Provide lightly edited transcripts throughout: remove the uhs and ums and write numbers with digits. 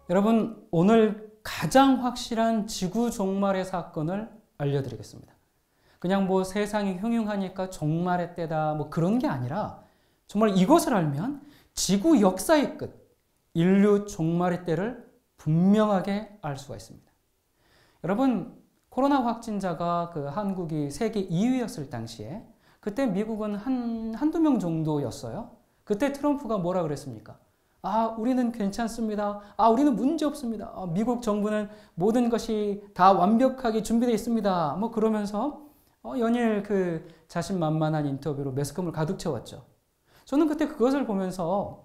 여러분, 오늘 가장 확실한 지구 종말의 사건을 알려드리겠습니다. 그냥 뭐 세상이 흉흉하니까 종말의 때다 뭐 그런 게 아니라 정말 이것을 알면 지구 역사의 끝, 인류 종말의 때를 분명하게 알 수가 있습니다. 여러분, 코로나 확진자가 한국이 세계 2위였을 당시에 그때 미국은 한두 명 정도였어요. 그때 트럼프가 뭐라 그랬습니까? 우리는 괜찮습니다. 우리는 문제 없습니다. 미국 정부는 모든 것이 다 완벽하게 준비되어 있습니다. 뭐 그러면서 연일 자신만만한 인터뷰로 매스컴을 가득 채웠죠. 저는 그때 그것을 보면서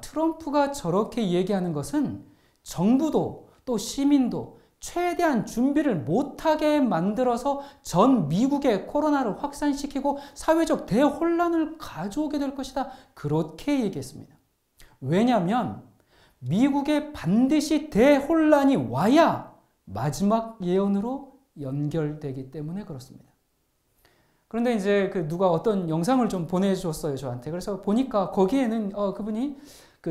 트럼프가 저렇게 얘기하는 것은 정부도 또 시민도 최대한 준비를 못하게 만들어서 전 미국에 코로나를 확산시키고 사회적 대혼란을 가져오게 될 것이다. 그렇게 얘기했습니다. 왜냐하면 미국에 반드시 대혼란이 와야 마지막 예언으로 연결되기 때문에 그렇습니다. 그런데 이제 누가 어떤 영상을 좀 보내줬어요, 저한테. 그래서 보니까 거기에는 그분이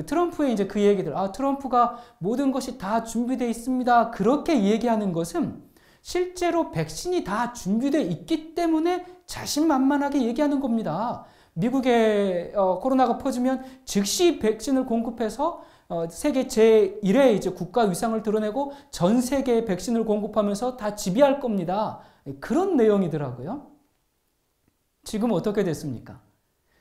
트럼프의 이제 그 얘기들, 트럼프가 모든 것이 다 준비되어 있습니다. 그렇게 얘기하는 것은 실제로 백신이 다 준비되어 있기 때문에 자신만만하게 얘기하는 겁니다. 미국에 코로나가 퍼지면 즉시 백신을 공급해서 세계 제1의 이제 국가 위상을 드러내고 전 세계에 백신을 공급하면서 다 지배할 겁니다. 그런 내용이더라고요. 지금 어떻게 됐습니까?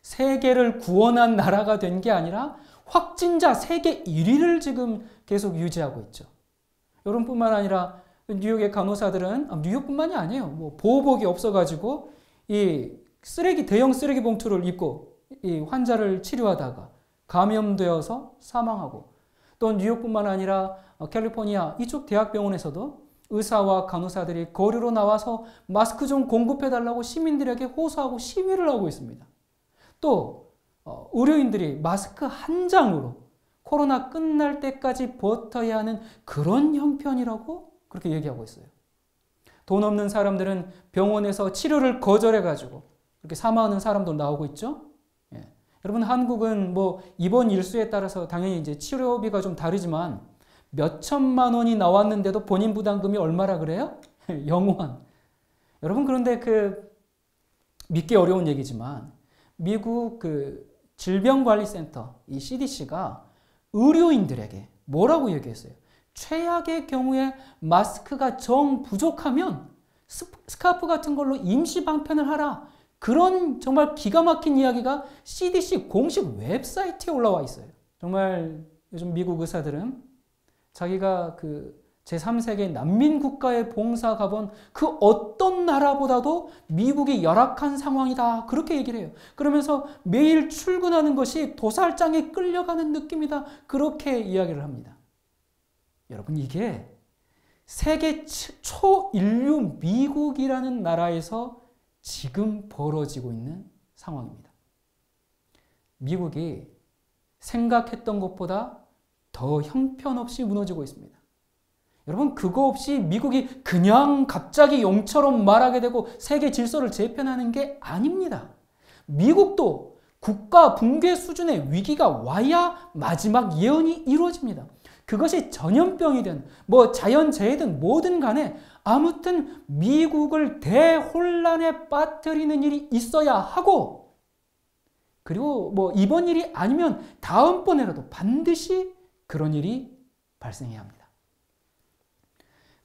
세계를 구원한 나라가 된 게 아니라 확진자 세계 1위를 지금 계속 유지하고 있죠. 여러분뿐만 아니라 뉴욕의 간호사들은 뉴욕뿐만이 아니에요. 뭐 보호복이 없어가지고 이 대형 쓰레기 봉투를 입고 이 환자를 치료하다가 감염되어서 사망하고, 또 뉴욕뿐만 아니라 캘리포니아 이쪽 대학병원에서도 의사와 간호사들이 거리로 나와서 마스크 좀 공급해달라고 시민들에게 호소하고 시위를 하고 있습니다. 또 의료인들이 마스크 한 장으로 코로나 끝날 때까지 버텨야 하는 그런 형편이라고 그렇게 얘기하고 있어요. 돈 없는 사람들은 병원에서 치료를 거절해가지고 그렇게 사망하는 사람도 나오고 있죠. 예. 여러분, 한국은 뭐 입원 일수에 따라서 당연히 이제 치료비가 좀 다르지만 몇 천만 원이 나왔는데도 본인 부담금이 얼마라 그래요? 0원. 여러분, 그런데 믿기 어려운 얘기지만 미국 질병관리센터, 이 CDC가 의료인들에게 뭐라고 얘기했어요? 최악의 경우에 마스크가 정 부족하면 스카프 같은 걸로 임시 방편을 하라. 그런 정말 기가 막힌 이야기가 CDC 공식 웹사이트에 올라와 있어요. 정말 요즘 미국 의사들은 자기가 제3세계 난민 국가에 봉사 가본 그 어떤 나라보다도 미국이 열악한 상황이다. 그렇게 얘기를 해요. 그러면서 매일 출근하는 것이 도살장에 끌려가는 느낌이다. 그렇게 이야기를 합니다. 여러분, 이게 세계 초인류 미국이라는 나라에서 지금 벌어지고 있는 상황입니다. 미국이 생각했던 것보다 더 형편없이 무너지고 있습니다. 여러분, 그거 없이 미국이 그냥 갑자기 용처럼 말하게 되고 세계 질서를 재편하는 게 아닙니다. 미국도 국가 붕괴 수준의 위기가 와야 마지막 예언이 이루어집니다. 그것이 전염병이든 뭐 자연재해든 뭐든 간에 아무튼 미국을 대혼란에 빠뜨리는 일이 있어야 하고, 그리고 뭐 이번 일이 아니면 다음번에라도 반드시 그런 일이 발생해야 합니다.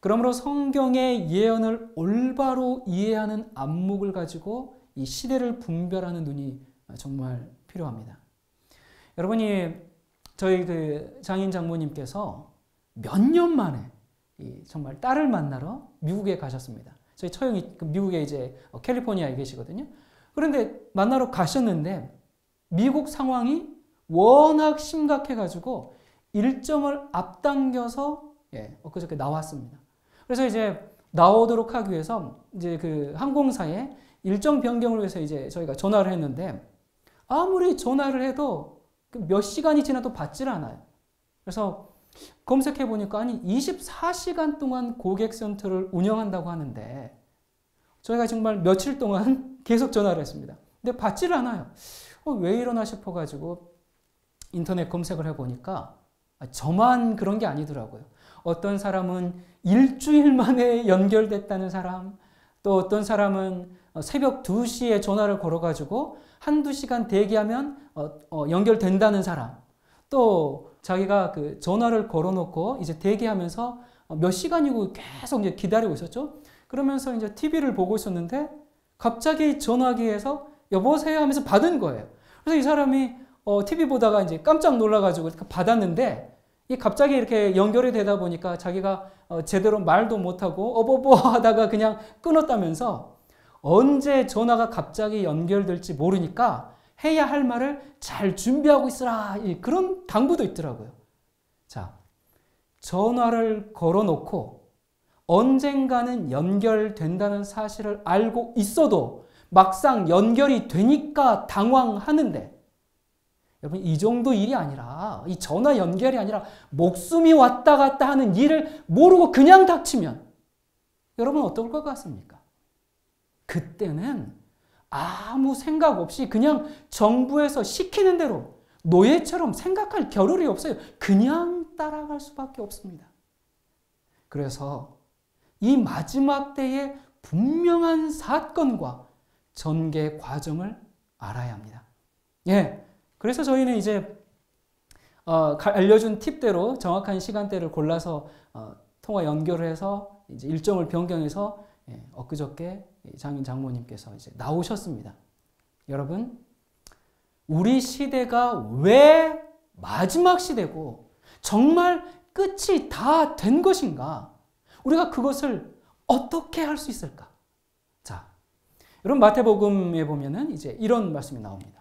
그러므로 성경의 예언을 올바로 이해하는 안목을 가지고 이 시대를 분별하는 눈이 정말 필요합니다. 여러분이 저희 장인 장모님께서 몇 년 만에 정말 딸을 만나러 미국에 가셨습니다. 저희 처형이 미국에 이제 캘리포니아에 계시거든요. 그런데 만나러 가셨는데 미국 상황이 워낙 심각해가지고 일정을 앞당겨서 엊그저께 나왔습니다. 그래서 이제 나오도록 하기 위해서 이제 항공사에 일정 변경을 위해서 이제 저희가 전화를 했는데 아무리 전화를 해도 몇 시간이 지나도 받질 않아요. 그래서 검색해 보니까 24시간 동안 고객센터를 운영한다고 하는데 저희가 정말 며칠 동안 계속 전화를 했습니다. 근데 받지를 않아요. 왜 이러나 싶어가지고 인터넷 검색을 해보니까 저만 그런 게 아니더라고요. 어떤 사람은 일주일 만에 연결됐다는 사람, 또 어떤 사람은 새벽 2시에 전화를 걸어가지고 한두 시간 대기하면 연결된다는 사람, 또 자기가 그 전화를 걸어놓고 이제 대기하면서 몇 시간이고 계속 이제 기다리고 있었죠. 그러면서 이제 TV를 보고 있었는데 갑자기 전화기에서 여보세요 하면서 받은 거예요. 그래서 이 사람이 TV 보다가 이제 깜짝 놀라가지고 받았는데 이 갑자기 이렇게 연결이 되다 보니까 자기가 제대로 말도 못하고 어버버 하다가 그냥 끊었다면서 언제 전화가 갑자기 연결될지 모르니까 해야 할 말을 잘 준비하고 있으라. 그런 당부도 있더라고요. 자, 전화를 걸어놓고 언젠가는 연결된다는 사실을 알고 있어도 막상 연결이 되니까 당황하는데 여러분 이 정도 일이 아니라 이 전화 연결이 아니라 목숨이 왔다 갔다 하는 일을 모르고 그냥 닥치면 여러분 어떨 것 같습니까? 그때는 아무 생각 없이 그냥 정부에서 시키는 대로 노예처럼 생각할 겨를이 없어요. 그냥 따라갈 수밖에 없습니다. 그래서 이 마지막 때의 분명한 사건과 전개 과정을 알아야 합니다. 예. 그래서 저희는 이제 알려준 팁대로 정확한 시간대를 골라서 통화 연결을 해서 이제 일정을 변경해서 엊그저께 장인 장모님께서 이제 나오셨습니다. 여러분, 우리 시대가 왜 마지막 시대고 정말 끝이 다 된 것인가? 우리가 그것을 어떻게 할 수 있을까? 자, 여러분 마태복음에 보면은 이제 이런 말씀이 나옵니다.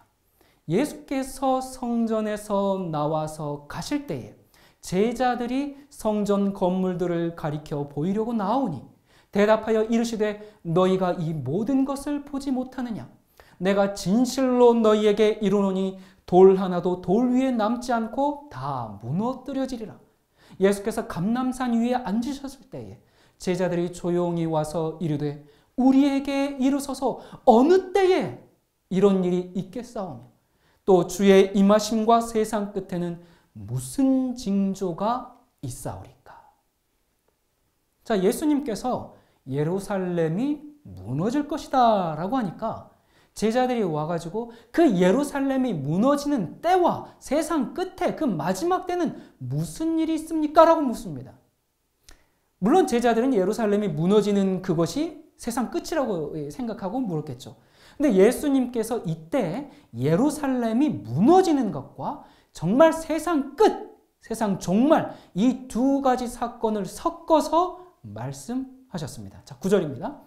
예수께서 성전에서 나와서 가실 때에 제자들이 성전 건물들을 가리켜 보이려고 나오니 대답하여 이르시되 너희가 이 모든 것을 보지 못하느냐? 내가 진실로 너희에게 이르노니 돌 하나도 돌 위에 남지 않고 다 무너뜨려지리라. 예수께서 감람산 위에 앉으셨을 때에 제자들이 조용히 와서 이르되 우리에게 이르소서 어느 때에 이런 일이 있겠사오며 또 주의 임하심과 세상 끝에는 무슨 징조가 있사오리까? 자, 예수님께서 예루살렘이 무너질 것이다 라고 하니까 제자들이 와가지고 그 예루살렘이 무너지는 때와 세상 끝에 그 마지막 때는 무슨 일이 있습니까? 라고 묻습니다. 물론 제자들은 예루살렘이 무너지는 그것이 세상 끝이라고 생각하고 물었겠죠. 근데 예수님께서 이때 예루살렘이 무너지는 것과 정말 세상 끝, 세상 종말 이 두 가지 사건을 섞어서 말씀하셨습니다. 자, 9절입니다.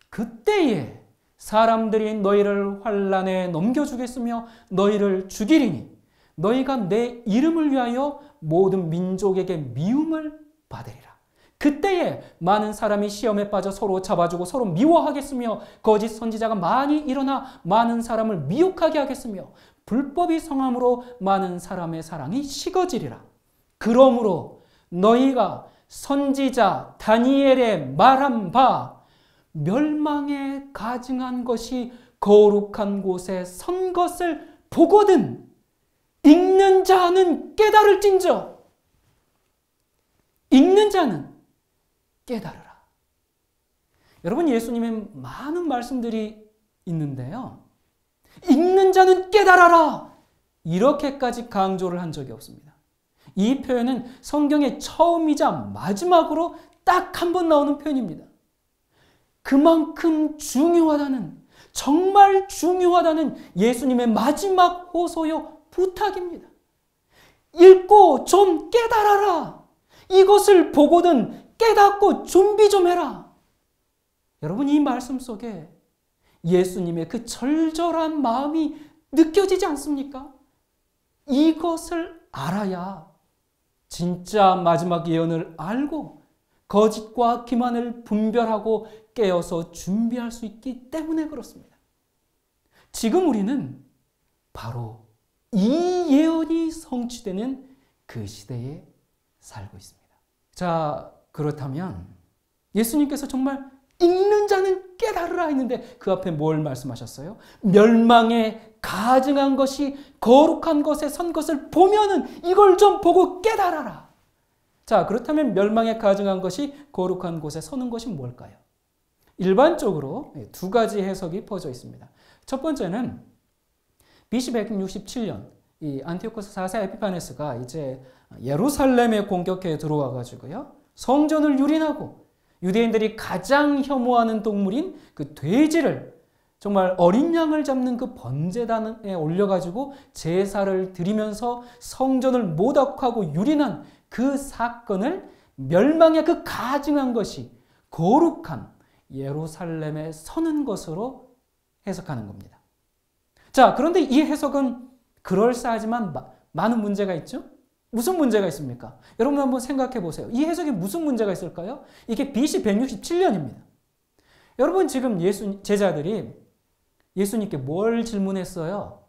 그때에 사람들이 너희를 환난에 넘겨주겠으며 너희를 죽이리니 너희가 내 이름을 위하여 모든 민족에게 미움을 받으리라. 그때에 많은 사람이 시험에 빠져 서로 잡아주고 서로 미워하겠으며 거짓 선지자가 많이 일어나 많은 사람을 미혹하게 하겠으며 불법이 성함으로 많은 사람의 사랑이 식어지리라. 그러므로 너희가 선지자 다니엘의 말한 바 멸망에 가증한 것이 거룩한 곳에 선 것을 보거든 읽는 자는 깨달을진저. 읽는 자는 깨달으라. 여러분, 예수님의 많은 말씀들이 있는데요. 읽는 자는 깨달아라. 이렇게까지 강조를 한 적이 없습니다. 이 표현은 성경의 처음이자 마지막으로 딱 한 번 나오는 표현입니다. 그만큼 중요하다는, 정말 중요하다는 예수님의 마지막 호소요 부탁입니다. 읽고 좀 깨달아라. 이것을 보고든 깨닫고 준비 좀 해라. 여러분, 이 말씀 속에 예수님의 그 절절한 마음이 느껴지지 않습니까? 이것을 알아야 진짜 마지막 예언을 알고 거짓과 기만을 분별하고 깨어서 준비할 수 있기 때문에 그렇습니다. 지금 우리는 바로 이 예언이 성취되는 그 시대에 살고 있습니다. 자, 그렇다면 예수님께서 정말 읽는 자는 깨달으라 했는데 그 앞에 뭘 말씀하셨어요? 멸망에 가증한 것이 거룩한 것에 선 것을 보면은 이걸 좀 보고 깨달아라. 자, 그렇다면 멸망에 가증한 것이 거룩한 곳에 서는 것이 뭘까요? 일반적으로 두 가지 해석이 퍼져 있습니다. 첫 번째는 BC 167년 이 안티오코스 4세 에피파네스가 이제 예루살렘에 공격해 들어와 가지고요. 성전을 유린하고 유대인들이 가장 혐오하는 동물인 그 돼지를 정말 어린 양을 잡는 그 번제단에 올려가지고 제사를 드리면서 성전을 모독하고 유린한 그 사건을 멸망에 그 가증한 것이 거룩한 예루살렘에 서는 것으로 해석하는 겁니다. 자, 그런데 이 해석은 그럴싸하지만 많은 문제가 있죠? 무슨 문제가 있습니까? 여러분 한번 생각해 보세요. 이 해석에 무슨 문제가 있을까요? 이게 BC 167년입니다. 여러분 지금 제자들이 예수님께 뭘 질문했어요?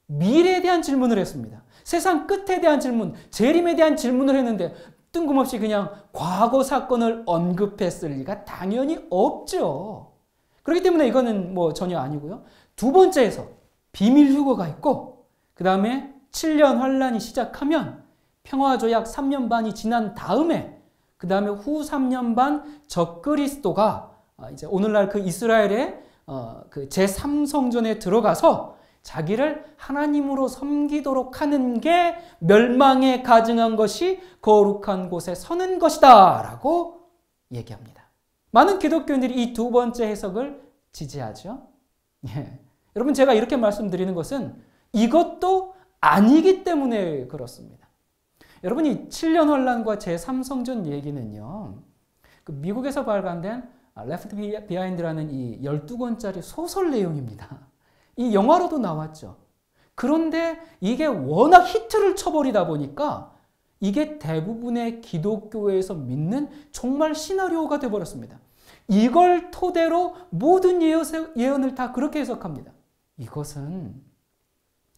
미래에 대한 질문을 했습니다. 세상 끝에 대한 질문, 재림에 대한 질문을 했는데 뜬금없이 그냥 과거 사건을 언급했을 리가 당연히 없죠. 그렇기 때문에 이거는 뭐 전혀 아니고요. 두 번째 해석, 비밀 휴거가 있고 그 다음에 7년 환란이 시작하면 평화조약 3년 반이 지난 다음에 그 다음에 후 3년 반 적그리스도가 이제 오늘날 그 이스라엘의 그 제3성전에 들어가서 자기를 하나님으로 섬기도록 하는 게 멸망에 가증한 것이 거룩한 곳에 서는 것이다 라고 얘기합니다. 많은 기독교인들이 이 두 번째 해석을 지지하죠. 예. 여러분 제가 이렇게 말씀드리는 것은 이것도 아니기 때문에 그렇습니다. 여러분 이 7년 환란과 제3성전 얘기는요. 그 미국에서 발간된 Left Behind라는 이 12권짜리 소설 내용입니다. 이 영화로도 나왔죠. 그런데 이게 워낙 히트를 쳐버리다 보니까 이게 대부분의 기독교에서 믿는 정말 시나리오가 되어버렸습니다. 이걸 토대로 모든 예언을 다 그렇게 해석합니다. 이것은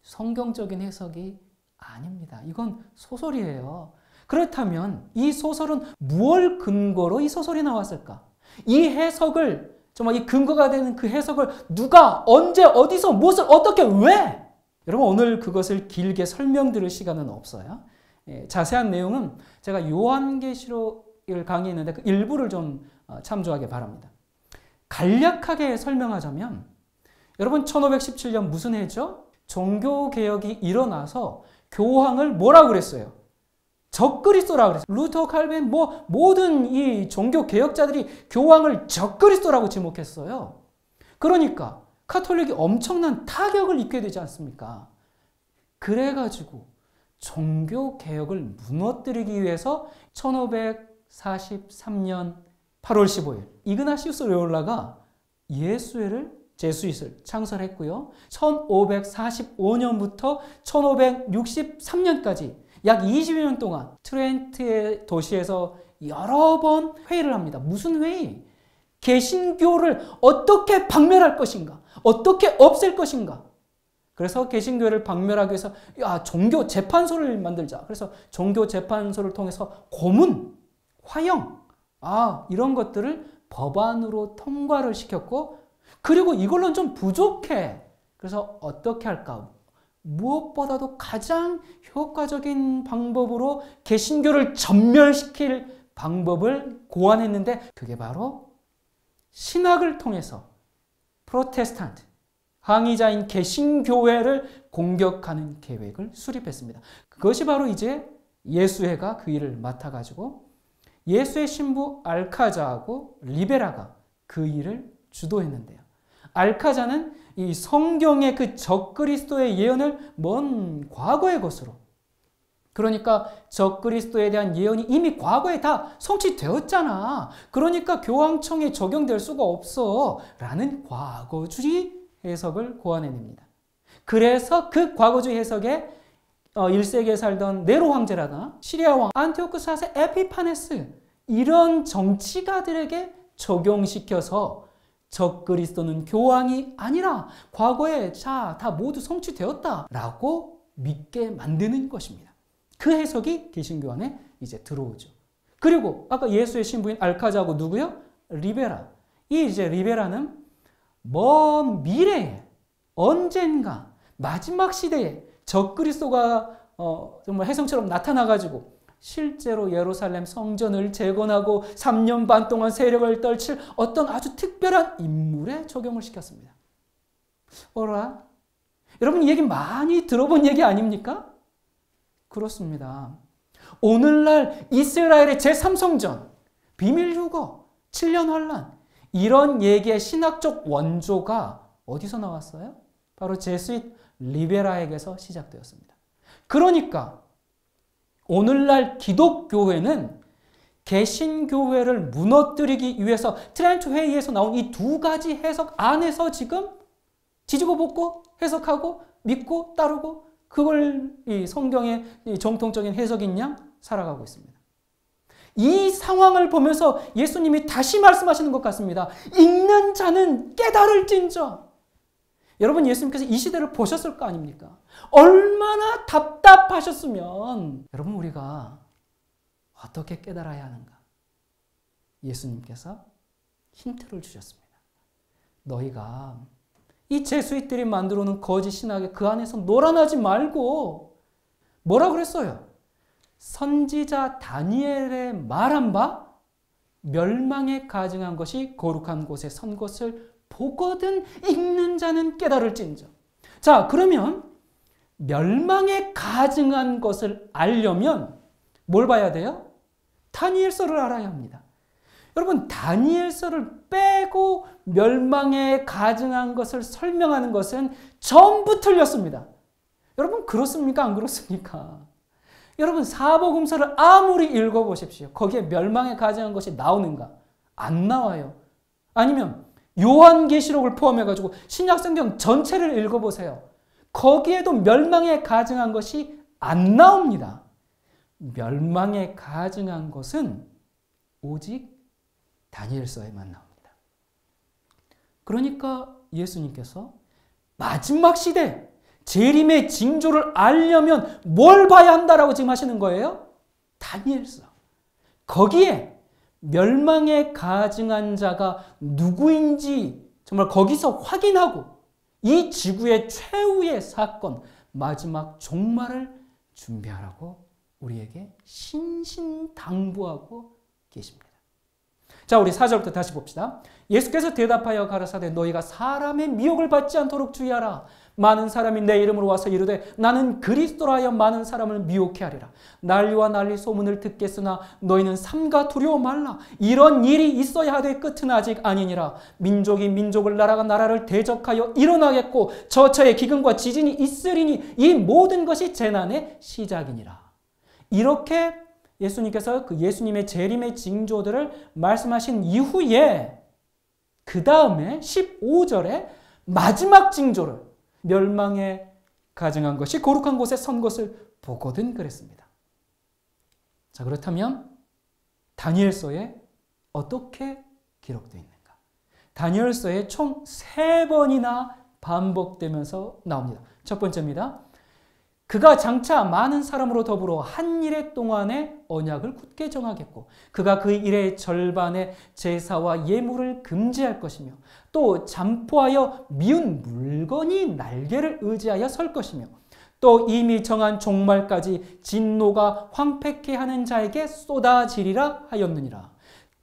성경적인 해석이 아닙니다. 이건 소설이에요. 그렇다면 이 소설은 무엇을 근거로 이 소설이 나왔을까? 이 해석을 정말 이 근거가 되는 그 해석을 누가 언제 어디서 무엇을 어떻게 왜? 여러분 오늘 그것을 길게 설명드릴 시간은 없어요. 자세한 내용은 제가 요한계시록을 강의했는데 그 일부를 좀 참조하기 바랍니다. 간략하게 설명하자면 여러분 1517년 무슨 해죠? 종교개혁이 일어나서 교황을 뭐라고 그랬어요? 적그리스도라고 그랬어요. 루터, 칼빈, 모든 이 종교개혁자들이 교황을 적그리스도라고 지목했어요. 그러니까 카톨릭이 엄청난 타격을 입게 되지 않습니까? 그래가지고 종교개혁을 무너뜨리기 위해서 1543년 8월 15일 이그나시우스 로열라가 제수잇을 창설했고요. 1545년부터 1563년까지 약 20여 년 동안 트렌트의 도시에서 여러 번 회의를 합니다. 무슨 회의? 개신교를 어떻게 박멸할 것인가? 어떻게 없앨 것인가? 그래서 개신교를 박멸하기 위해서 종교 재판소를 만들자. 그래서 종교 재판소를 통해서 고문, 화형, 이런 것들을 법안으로 통과를 시켰고 그리고 이걸로는 좀 부족해. 그래서 어떻게 할까? 무엇보다도 가장 효과적인 방법으로 개신교를 전멸시킬 방법을 고안했는데 그게 바로 신학을 통해서 프로테스탄트, 항의자인 개신교회를 공격하는 계획을 수립했습니다. 그것이 바로 이제 예수회가 그 일을 맡아가지고 예수의 신부 알카자하고 리베라가 그 일을 주도했는데요. 알카자는 이 성경의 그 적그리스도의 예언을 먼 과거의 것으로 그러니까 적그리스도에 대한 예언이 이미 과거에 다 성취되었잖아. 그러니까 교황청에 적용될 수가 없어 라는 과거주의 해석을 고안해냅니다. 그래서 그 과거주의 해석에 1세기에 살던 네로 황제라나 시리아 왕 안티오쿠스 4세 에피파네스 이런 정치가들에게 적용시켜서 적그리스도는 교황이 아니라 과거에 다 모두 성취되었다라고 믿게 만드는 것입니다. 그 해석이 개신교 안에 이제 들어오죠. 그리고 아까 예수의 신부인 알카자하고 누구요? 리베라. 이 이제 리베라는 먼 미래에 언젠가 마지막 시대에 적그리스도가 정말 혜성처럼 나타나가지고 실제로 예루살렘 성전을 재건하고 3년 반 동안 세력을 떨칠 어떤 아주 특별한 인물에 적용을 시켰습니다. 어라? 여러분 이 얘기 많이 들어본 얘기 아닙니까? 그렇습니다. 오늘날 이스라엘의 제3성전, 비밀유고, 7년 환란 이런 얘기의 신학적 원조가 어디서 나왔어요? 바로 제수잇 리베라에게서 시작되었습니다. 그러니까 오늘날 기독교회는 개신교회를 무너뜨리기 위해서 트렌트 회의에서 나온 이 두 가지 해석 안에서 지금 지지고 볶고 해석하고 믿고 따르고 그걸 이 성경의 정통적인 해석인 양 살아가고 있습니다. 이 상황을 보면서 예수님이 다시 말씀하시는 것 같습니다. 읽는 자는 깨달을진저. 여러분 예수님께서 이 시대를 보셨을 거 아닙니까? 얼마나 답답하셨으면 여러분 우리가 어떻게 깨달아야 하는가? 예수님께서 힌트를 주셨습니다. 너희가 이 제수잇들이 만들어 놓은 거짓 신학의 그 안에서 놀아나지 말고 뭐라 그랬어요? 선지자 다니엘의 말한 바 멸망에 가증한 것이 거룩한 곳에 선 것을 보거든 읽는 자는 깨달을진저. 자, 그러면 멸망에 가증한 것을 알려면 뭘 봐야 돼요? 다니엘서를 알아야 합니다. 여러분 다니엘서를 빼고 멸망에 가증한 것을 설명하는 것은 전부 틀렸습니다. 여러분 그렇습니까? 안 그렇습니까? 여러분 사복음서를 아무리 읽어보십시오. 거기에 멸망에 가증한 것이 나오는가? 안 나와요. 아니면 요한계시록을 포함해가지고 신약성경 전체를 읽어보세요. 거기에도 멸망에 가증한 것이 안 나옵니다. 멸망에 가증한 것은 오직 다니엘서에만 나옵니다. 그러니까 예수님께서 마지막 시대 재림의 징조를 알려면 뭘 봐야 한다라고 지금 하시는 거예요? 다니엘서. 거기에 멸망에 가증한 자가 누구인지 정말 거기서 확인하고 이 지구의 최후의 사건, 마지막 종말을 준비하라고 우리에게 신신당부하고 계십니다. 자, 우리 4절부터 다시 봅시다. 예수께서 대답하여 가라사대 너희가 사람의 미혹을 받지 않도록 주의하라. 많은 사람이 내 이름으로 와서 이르되 나는 그리스도라 하여 많은 사람을 미혹해 하리라. 난리와 난리 소문을 듣겠으나 너희는 삼가 두려워 말라. 이런 일이 있어야 하되 끝은 아직 아니니라. 민족이 민족을 나라가 나라를 대적하여 일어나겠고 저처의 기근과 지진이 있으리니 이 모든 것이 재난의 시작이니라. 이렇게 예수님께서 그 예수님의 재림의 징조들을 말씀하신 이후에 그 다음에 15절에 마지막 징조를 멸망에 가증한 것이 거룩한 곳에 선 것을 보거든 그랬습니다. 자, 그렇다면 다니엘서에 어떻게 기록되어 있는가? 다니엘서에 총 3번이나 반복되면서 나옵니다. 첫 번째입니다. 그가 장차 많은 사람으로 더불어 한 일해 동안의 언약을 굳게 정하겠고 그가 그 일의 절반의 제사와 예물을 금지할 것이며 또 잠포하여 미운 물건이 날개를 의지하여 설 것이며 또 이미 정한 종말까지 진노가 황폐케 하는 자에게 쏟아지리라 하였느니라.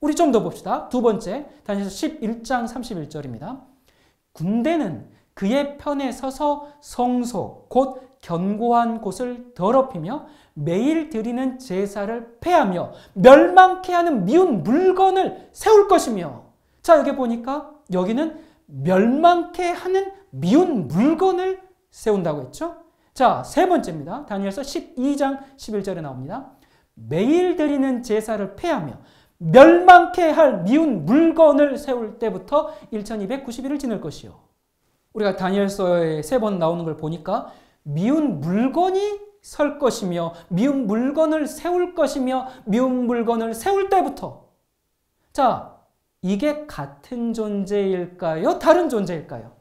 우리 좀 더 봅시다. 두 번째, 다니엘서 11장 31절입니다. 군대는 그의 편에 서서 성소 곧 견고한 곳을 더럽히며 매일 드리는 제사를 폐하며 멸망케 하는 미운 물건을 세울 것이며. 자, 여기 보니까 여기는 멸망케 하는 미운 물건을 세운다고 했죠. 자, 세 번째입니다. 다니엘서 12장 11절에 나옵니다. 매일 드리는 제사를 폐하며 멸망케 할 미운 물건을 세울 때부터 1290일을 지낼 것이요. 우리가 다니엘서에 3번 나오는 걸 보니까 미운 물건이 설 것이며 미운 물건을 세울 것이며 미운 물건을 세울 때부터. 자, 이게 같은 존재일까요? 다른 존재일까요?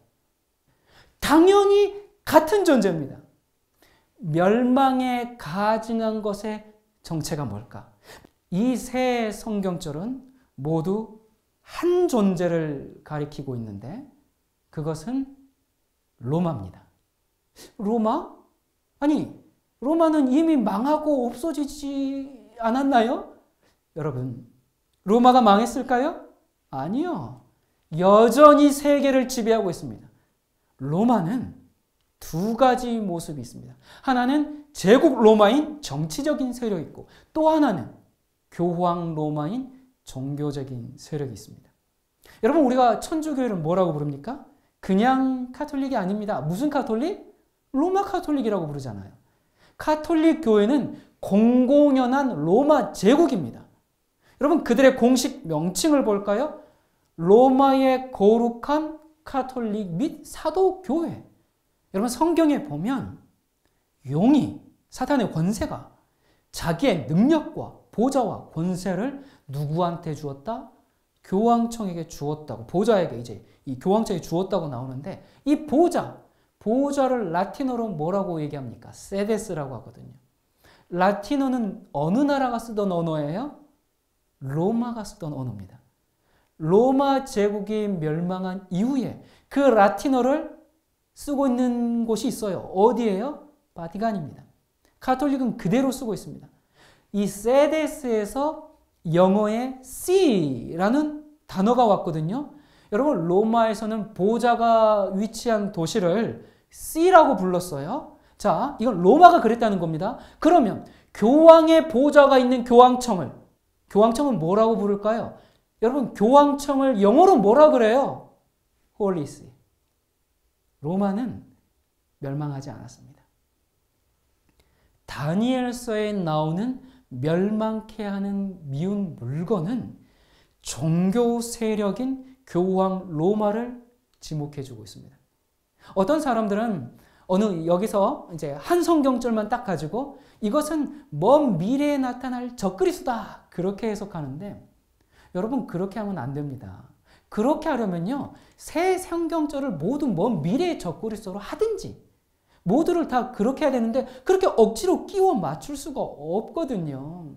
당연히 같은 존재입니다. 멸망에 가증한 것의 정체가 뭘까? 이 세 성경절은 모두 한 존재를 가리키고 있는데 그것은 로마입니다. 로마? 아니, 로마는 이미 망하고 없어지지 않았나요? 여러분, 로마가 망했을까요? 아니요. 여전히 세계를 지배하고 있습니다. 로마는 두 가지 모습이 있습니다. 하나는 제국 로마인 정치적인 세력이 있고 또 하나는 교황 로마인 종교적인 세력이 있습니다. 여러분, 우리가 천주교회를 뭐라고 부릅니까? 그냥 카톨릭이 아닙니다. 무슨 카톨릭? 로마 카톨릭이라고 부르잖아요. 카톨릭 교회는 공공연한 로마 제국입니다. 여러분, 그들의 공식 명칭을 볼까요? 로마의 거룩한 카톨릭 및 사도교회. 여러분, 성경에 보면 용이, 사탄의 권세가 자기의 능력과 보좌와 권세를 누구한테 주었다? 교황청에게 주었다고, 보좌에게 이제 이 교황청에 주었다고 나오는데 이 보좌를 라틴어로 뭐라고 얘기합니까? 세데스라고 하거든요. 라틴어는 어느 나라가 쓰던 언어예요? 로마가 쓰던 언어입니다. 로마 제국이 멸망한 이후에 그 라틴어를 쓰고 있는 곳이 있어요. 어디예요? 바티칸입니다. 가톨릭은 그대로 쓰고 있습니다. 이 세데스에서 영어의 C라는 단어가 왔거든요. 여러분, 로마에서는 보좌가 위치한 도시를 C라고 불렀어요. 자, 이건 로마가 그랬다는 겁니다. 그러면 교황의 보좌가 있는 교황청은 뭐라고 부를까요? 여러분, 교황청을 영어로 뭐라 그래요? Holy See. 로마는 멸망하지 않았습니다. 다니엘서에 나오는 멸망케 하는 미운 물건은 종교 세력인 교황 로마를 지목해주고 있습니다. 어떤 사람들은 여기서 이제 한 성경절만 딱 가지고 이것은 먼 미래에 나타날 적그리스도다 그렇게 해석하는데, 여러분, 그렇게 하면 안 됩니다. 그렇게 하려면요, 새 성경절을 모두 먼 미래의 적그리스도로 하든지 모두를 다 그렇게 해야 되는데 그렇게 억지로 끼워 맞출 수가 없거든요.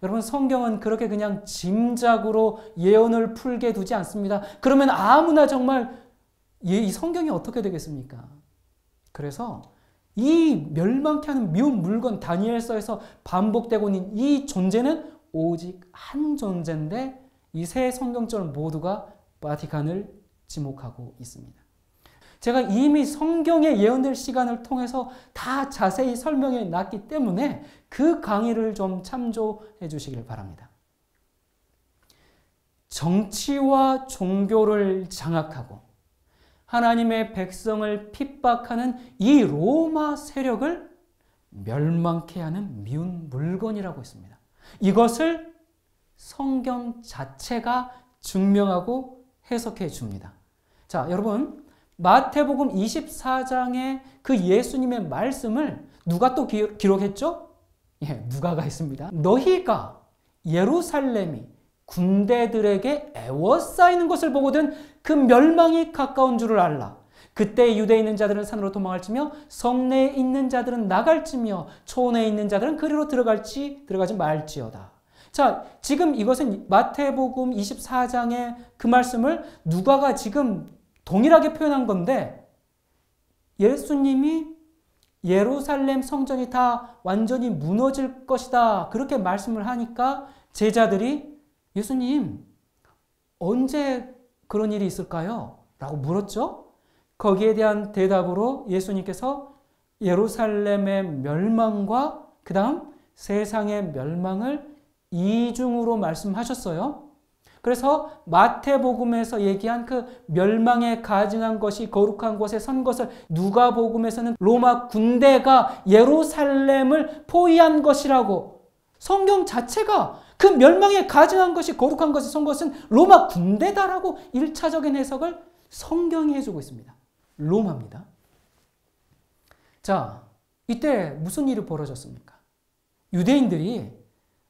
여러분, 성경은 그렇게 그냥 짐작으로 예언을 풀게 두지 않습니다. 그러면 아무나 정말 이 성경이 어떻게 되겠습니까? 그래서 이 멸망케 하는 미운 물건, 다니엘서에서 반복되고 있는 이 존재는 오직 한 존재인데 이 세 성경절 모두가 바티칸을 지목하고 있습니다. 제가 이미 성경의 예언들 시간을 통해서 다 자세히 설명해 놨기 때문에 그 강의를 좀 참조해 주시길 바랍니다. 정치와 종교를 장악하고 하나님의 백성을 핍박하는 이 로마 세력을 멸망케 하는 미운 물건이라고 했습니다. 이것을 성경 자체가 증명하고 해석해 줍니다. 자, 여러분, 마태복음 24장의 그 예수님의 말씀을 누가 또 기록했죠? 누가가 했습니다. 너희가 예루살렘이 군대들에게 애워싸이는 것을 보거든 그 멸망이 가까운 줄을 알라. 그때 유대에 있는 자들은 산으로 도망할지며 성내에 있는 자들은 나갈지며 초내에 있는 자들은 그리로 들어가지 말지어다. 자, 지금 이것은 마태복음 24장의 그 말씀을 누가가 지금 동일하게 표현한 건데, 예수님이 예루살렘 성전이 다 완전히 무너질 것이다 그렇게 말씀을 하니까 제자들이 예수님, 언제 그런 일이 있을까요? 라고 물었죠. 거기에 대한 대답으로 예수님께서 예루살렘의 멸망과 그 다음 세상의 멸망을 이중으로 말씀하셨어요. 그래서 마태복음에서 얘기한 그 멸망에 가증한 것이 거룩한 곳에 선 것을 누가복음에서는 로마 군대가 예루살렘을 포위한 것이라고, 성경 자체가 그 멸망에 가증한 것이 거룩한 것에 선 것은 로마 군대다라고 1차적인 해석을 성경이 해주고 있습니다. 로마입니다. 자, 이때 무슨 일이 벌어졌습니까? 유대인들이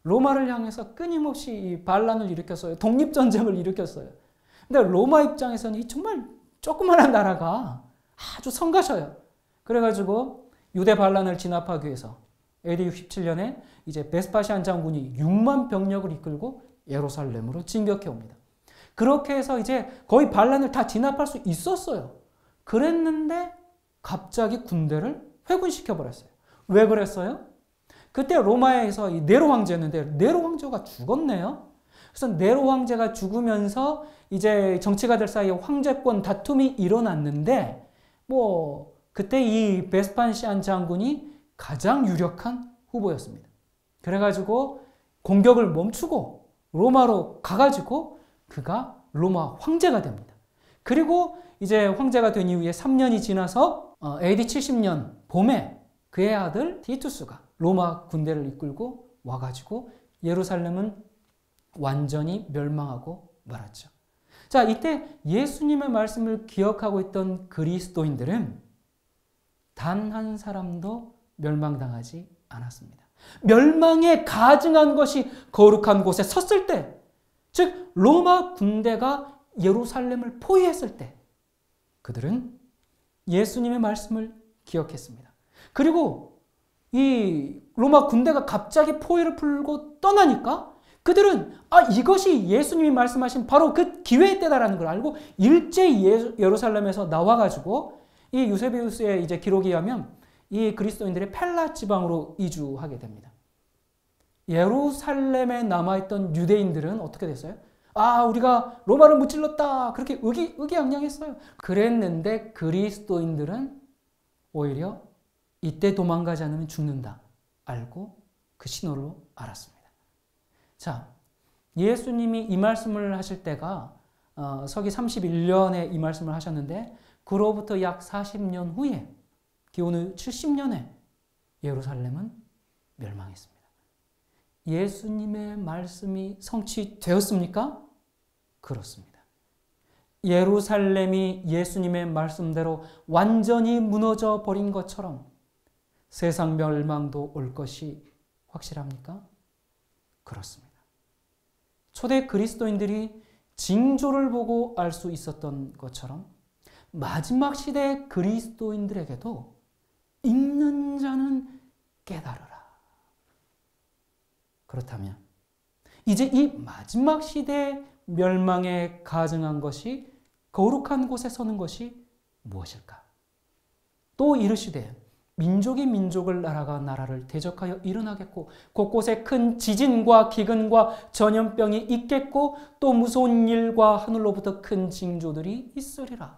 로마를 향해서 끊임없이 반란을 일으켰어요. 독립전쟁을 일으켰어요. 근데 로마 입장에서는 정말 조그마한 나라가 아주 성가셔요. 그래가지고 유대 반란을 진압하기 위해서 AD 67년에 이제 베스파시안 장군이 6만 병력을 이끌고 예루살렘으로 진격해 옵니다. 그렇게 해서 이제 거의 반란을 다 진압할 수 있었어요. 그랬는데 갑자기 군대를 회군시켜 버렸어요. 왜 그랬어요? 그때 로마에서 이 네로 황제였는데 네로 황제가 죽었네요. 그래서 네로 황제가 죽으면서 이제 정치가들 사이에 황제권 다툼이 일어났는데 그때 이 베스판시안 장군이 가장 유력한 후보였습니다. 그래가지고 공격을 멈추고 로마로 가가지고 그가 로마 황제가 됩니다. 그리고 이제 황제가 된 이후에 3년이 지나서 AD 70년 봄에 그의 아들 티투스가 로마 군대를 이끌고 와가지고 예루살렘은 완전히 멸망하고 말았죠. 자, 이때 예수님의 말씀을 기억하고 있던 그리스도인들은 단 한 사람도 멸망당하지 않았습니다. 멸망에 가증한 것이 거룩한 곳에 섰을 때, 즉 로마 군대가 예루살렘을 포위했을 때 그들은 예수님의 말씀을 기억했습니다. 그리고 이 로마 군대가 갑자기 포위를 풀고 떠나니까 그들은 이것이 예수님이 말씀하신 바로 그 기회의 때다라는 걸 알고 일제히 예루살렘에서 나와가지고 이 유세비우스의 이제 기록에 의하면 이 그리스도인들의 펠라 지방으로 이주하게 됩니다. 예루살렘에 남아있던 유대인들은 어떻게 됐어요? 우리가 로마를 무찔렀다. 그렇게 의기양양했어요. 그랬는데 그리스도인들은 오히려 이때 도망가지 않으면 죽는다. 알고 그 신호로 알았습니다. 자, 예수님이 이 말씀을 하실 때가 서기 31년에 이 말씀을 하셨는데 그로부터 약 40년 후에 기원후 70년에 예루살렘은 멸망했습니다. 예수님의 말씀이 성취되었습니까? 그렇습니다. 예루살렘이 예수님의 말씀대로 완전히 무너져 버린 것처럼 세상 멸망도 올 것이 확실합니까? 그렇습니다. 초대 그리스도인들이 징조를 보고 알 수 있었던 것처럼 마지막 시대 그리스도인들에게도 읽는 자는 깨달으라. 그렇다면 이제 이 마지막 시대 멸망에 가증한 것이 거룩한 곳에 서는 것이 무엇일까? 또 이르시되 민족이 민족을 나라가 나라를 대적하여 일어나겠고 곳곳에 큰 지진과 기근과 전염병이 있겠고 또 무서운 일과 하늘로부터 큰 징조들이 있으리라.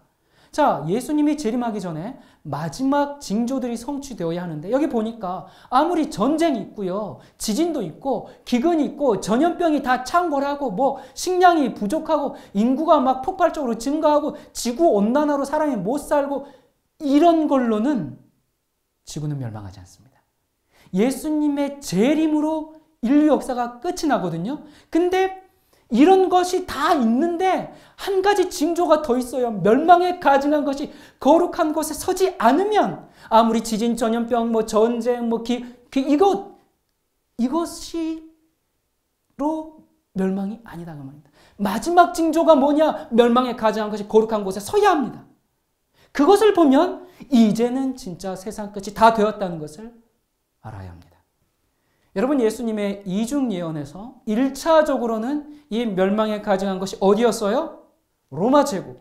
자, 예수님이 재림하기 전에 마지막 징조들이 성취되어야 하는데 여기 보니까 아무리 전쟁이 있고요, 지진도 있고 기근이 있고 전염병이 다 창궐하고 식량이 부족하고 인구가 막 폭발적으로 증가하고 지구온난화로 사람이 못 살고 이런 걸로는 지구는 멸망하지 않습니다. 예수님의 재림으로 인류 역사가 끝이 나거든요. 근데 이런 것이 다 있는데 한 가지 징조가 더 있어요. 멸망에 가증한 것이 거룩한 곳에 서지 않으면 아무리 지진, 전염병, 전쟁, 이것이로 멸망이 아니다 그 말입니다. 마지막 징조가 뭐냐? 멸망에 가증한 것이 거룩한 곳에 서야 합니다. 그것을 보면 이제는 진짜 세상 끝이 다 되었다는 것을 알아야 합니다. 여러분, 예수님의 이중 예언에서 1차적으로는 이 멸망에 가증한 것이 어디였어요? 로마 제국.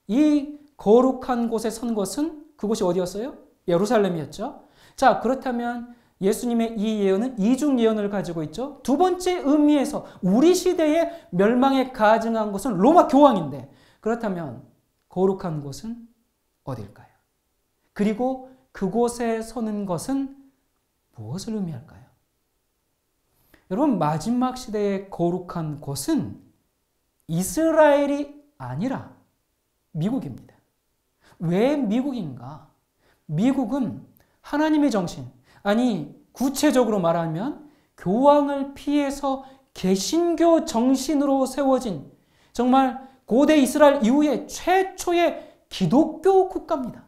이 거룩한 곳에 선 것은 그곳이 어디였어요? 예루살렘이었죠. 자, 그렇다면 예수님의 이 예언은 이중 예언을 가지고 있죠. 두 번째 의미에서 우리 시대의 멸망에 가증한 것은 로마 교황인데 그렇다면 거룩한 곳은 어딜까요? 그리고 그곳에 서는 것은 무엇을 의미할까요? 여러분, 마지막 시대의 거룩한 곳은 이스라엘이 아니라 미국입니다. 왜 미국인가? 미국은 하나님의 정신, 구체적으로 말하면 교황을 피해서 개신교 정신으로 세워진 정말 고대 이스라엘 이후에 최초의 기독교 국가입니다.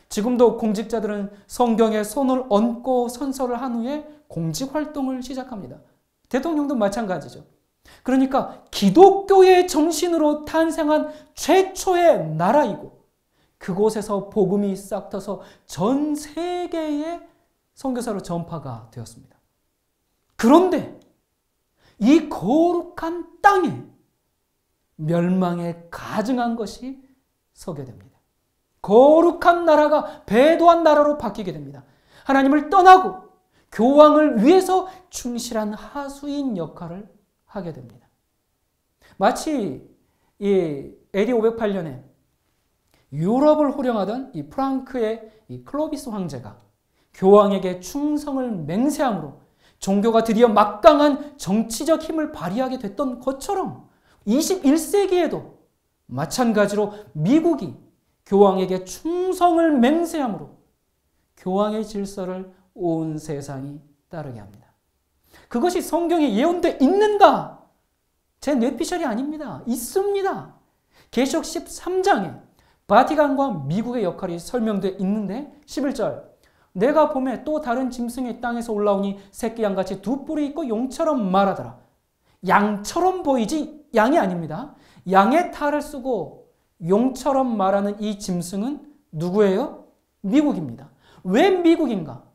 지금도 공직자들은 성경에 손을 얹고 선서를 한 후에 공직 활동을 시작합니다. 대통령도 마찬가지죠. 그러니까 기독교의 정신으로 탄생한 최초의 나라이고 그곳에서 복음이 싹 터서 전 세계에 선교사로 전파가 되었습니다. 그런데 이 거룩한 땅에 멸망에 가증한 것이 서게 됩니다. 거룩한 나라가 배도한 나라로 바뀌게 됩니다. 하나님을 떠나고 교황을 위해서 충실한 하수인 역할을 하게 됩니다. 마치 이 AD 508년에 유럽을 호령하던 이 프랑크의 이 클로비스 황제가 교황에게 충성을 맹세함으로 종교가 드디어 막강한 정치적 힘을 발휘하게 됐던 것처럼 21세기에도 마찬가지로 미국이 교황에게 충성을 맹세함으로 교황의 질서를 온 세상이 따르게 합니다. 그것이 성경에 예언되어 있는가? 제 뇌피셜이 아닙니다. 있습니다. 계시록 13장에 바티칸과 미국의 역할이 설명되어 있는데 11절 내가 보매 또 다른 짐승이 땅에서 올라오니 새끼 양같이 두 뿔이 있고 용처럼 말하더라. 양처럼 보이지 양이 아닙니다. 양의 탈을 쓰고 용처럼 말하는 이 짐승은 누구예요? 미국입니다. 왜 미국인가?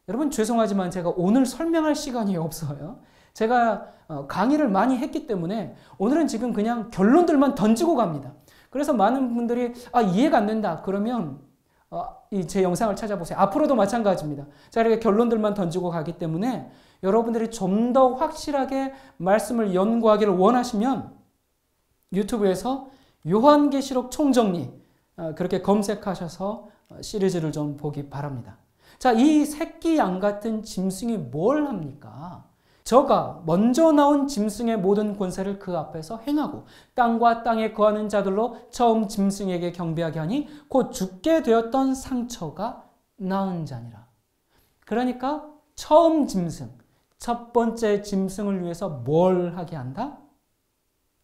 여러분 죄송하지만 제가 오늘 설명할 시간이 없어요. 제가 강의를 많이 했기 때문에 오늘은 지금 그냥 결론들만 던지고 갑니다. 그래서 많은 분들이 이해가 안 된다. 그러면 제 영상을 찾아보세요. 앞으로도 마찬가지입니다. 제가 이렇게 결론들만 던지고 가기 때문에 여러분들이 좀 더 확실하게 말씀을 연구하기를 원하시면 유튜브에서 요한계시록 총정리 그렇게 검색하셔서 시리즈를 좀 보기 바랍니다. 자, 이 새끼 양 같은 짐승이 뭘 합니까? 저가 먼저 나온 짐승의 모든 권세를 그 앞에서 행하고 땅과 땅에 거하는 자들로 처음 짐승에게 경배하게 하니 곧 죽게 되었던 상처가 나은 자니라. 그러니까 처음 짐승, 첫 번째 짐승을 위해서 뭘 하게 한다?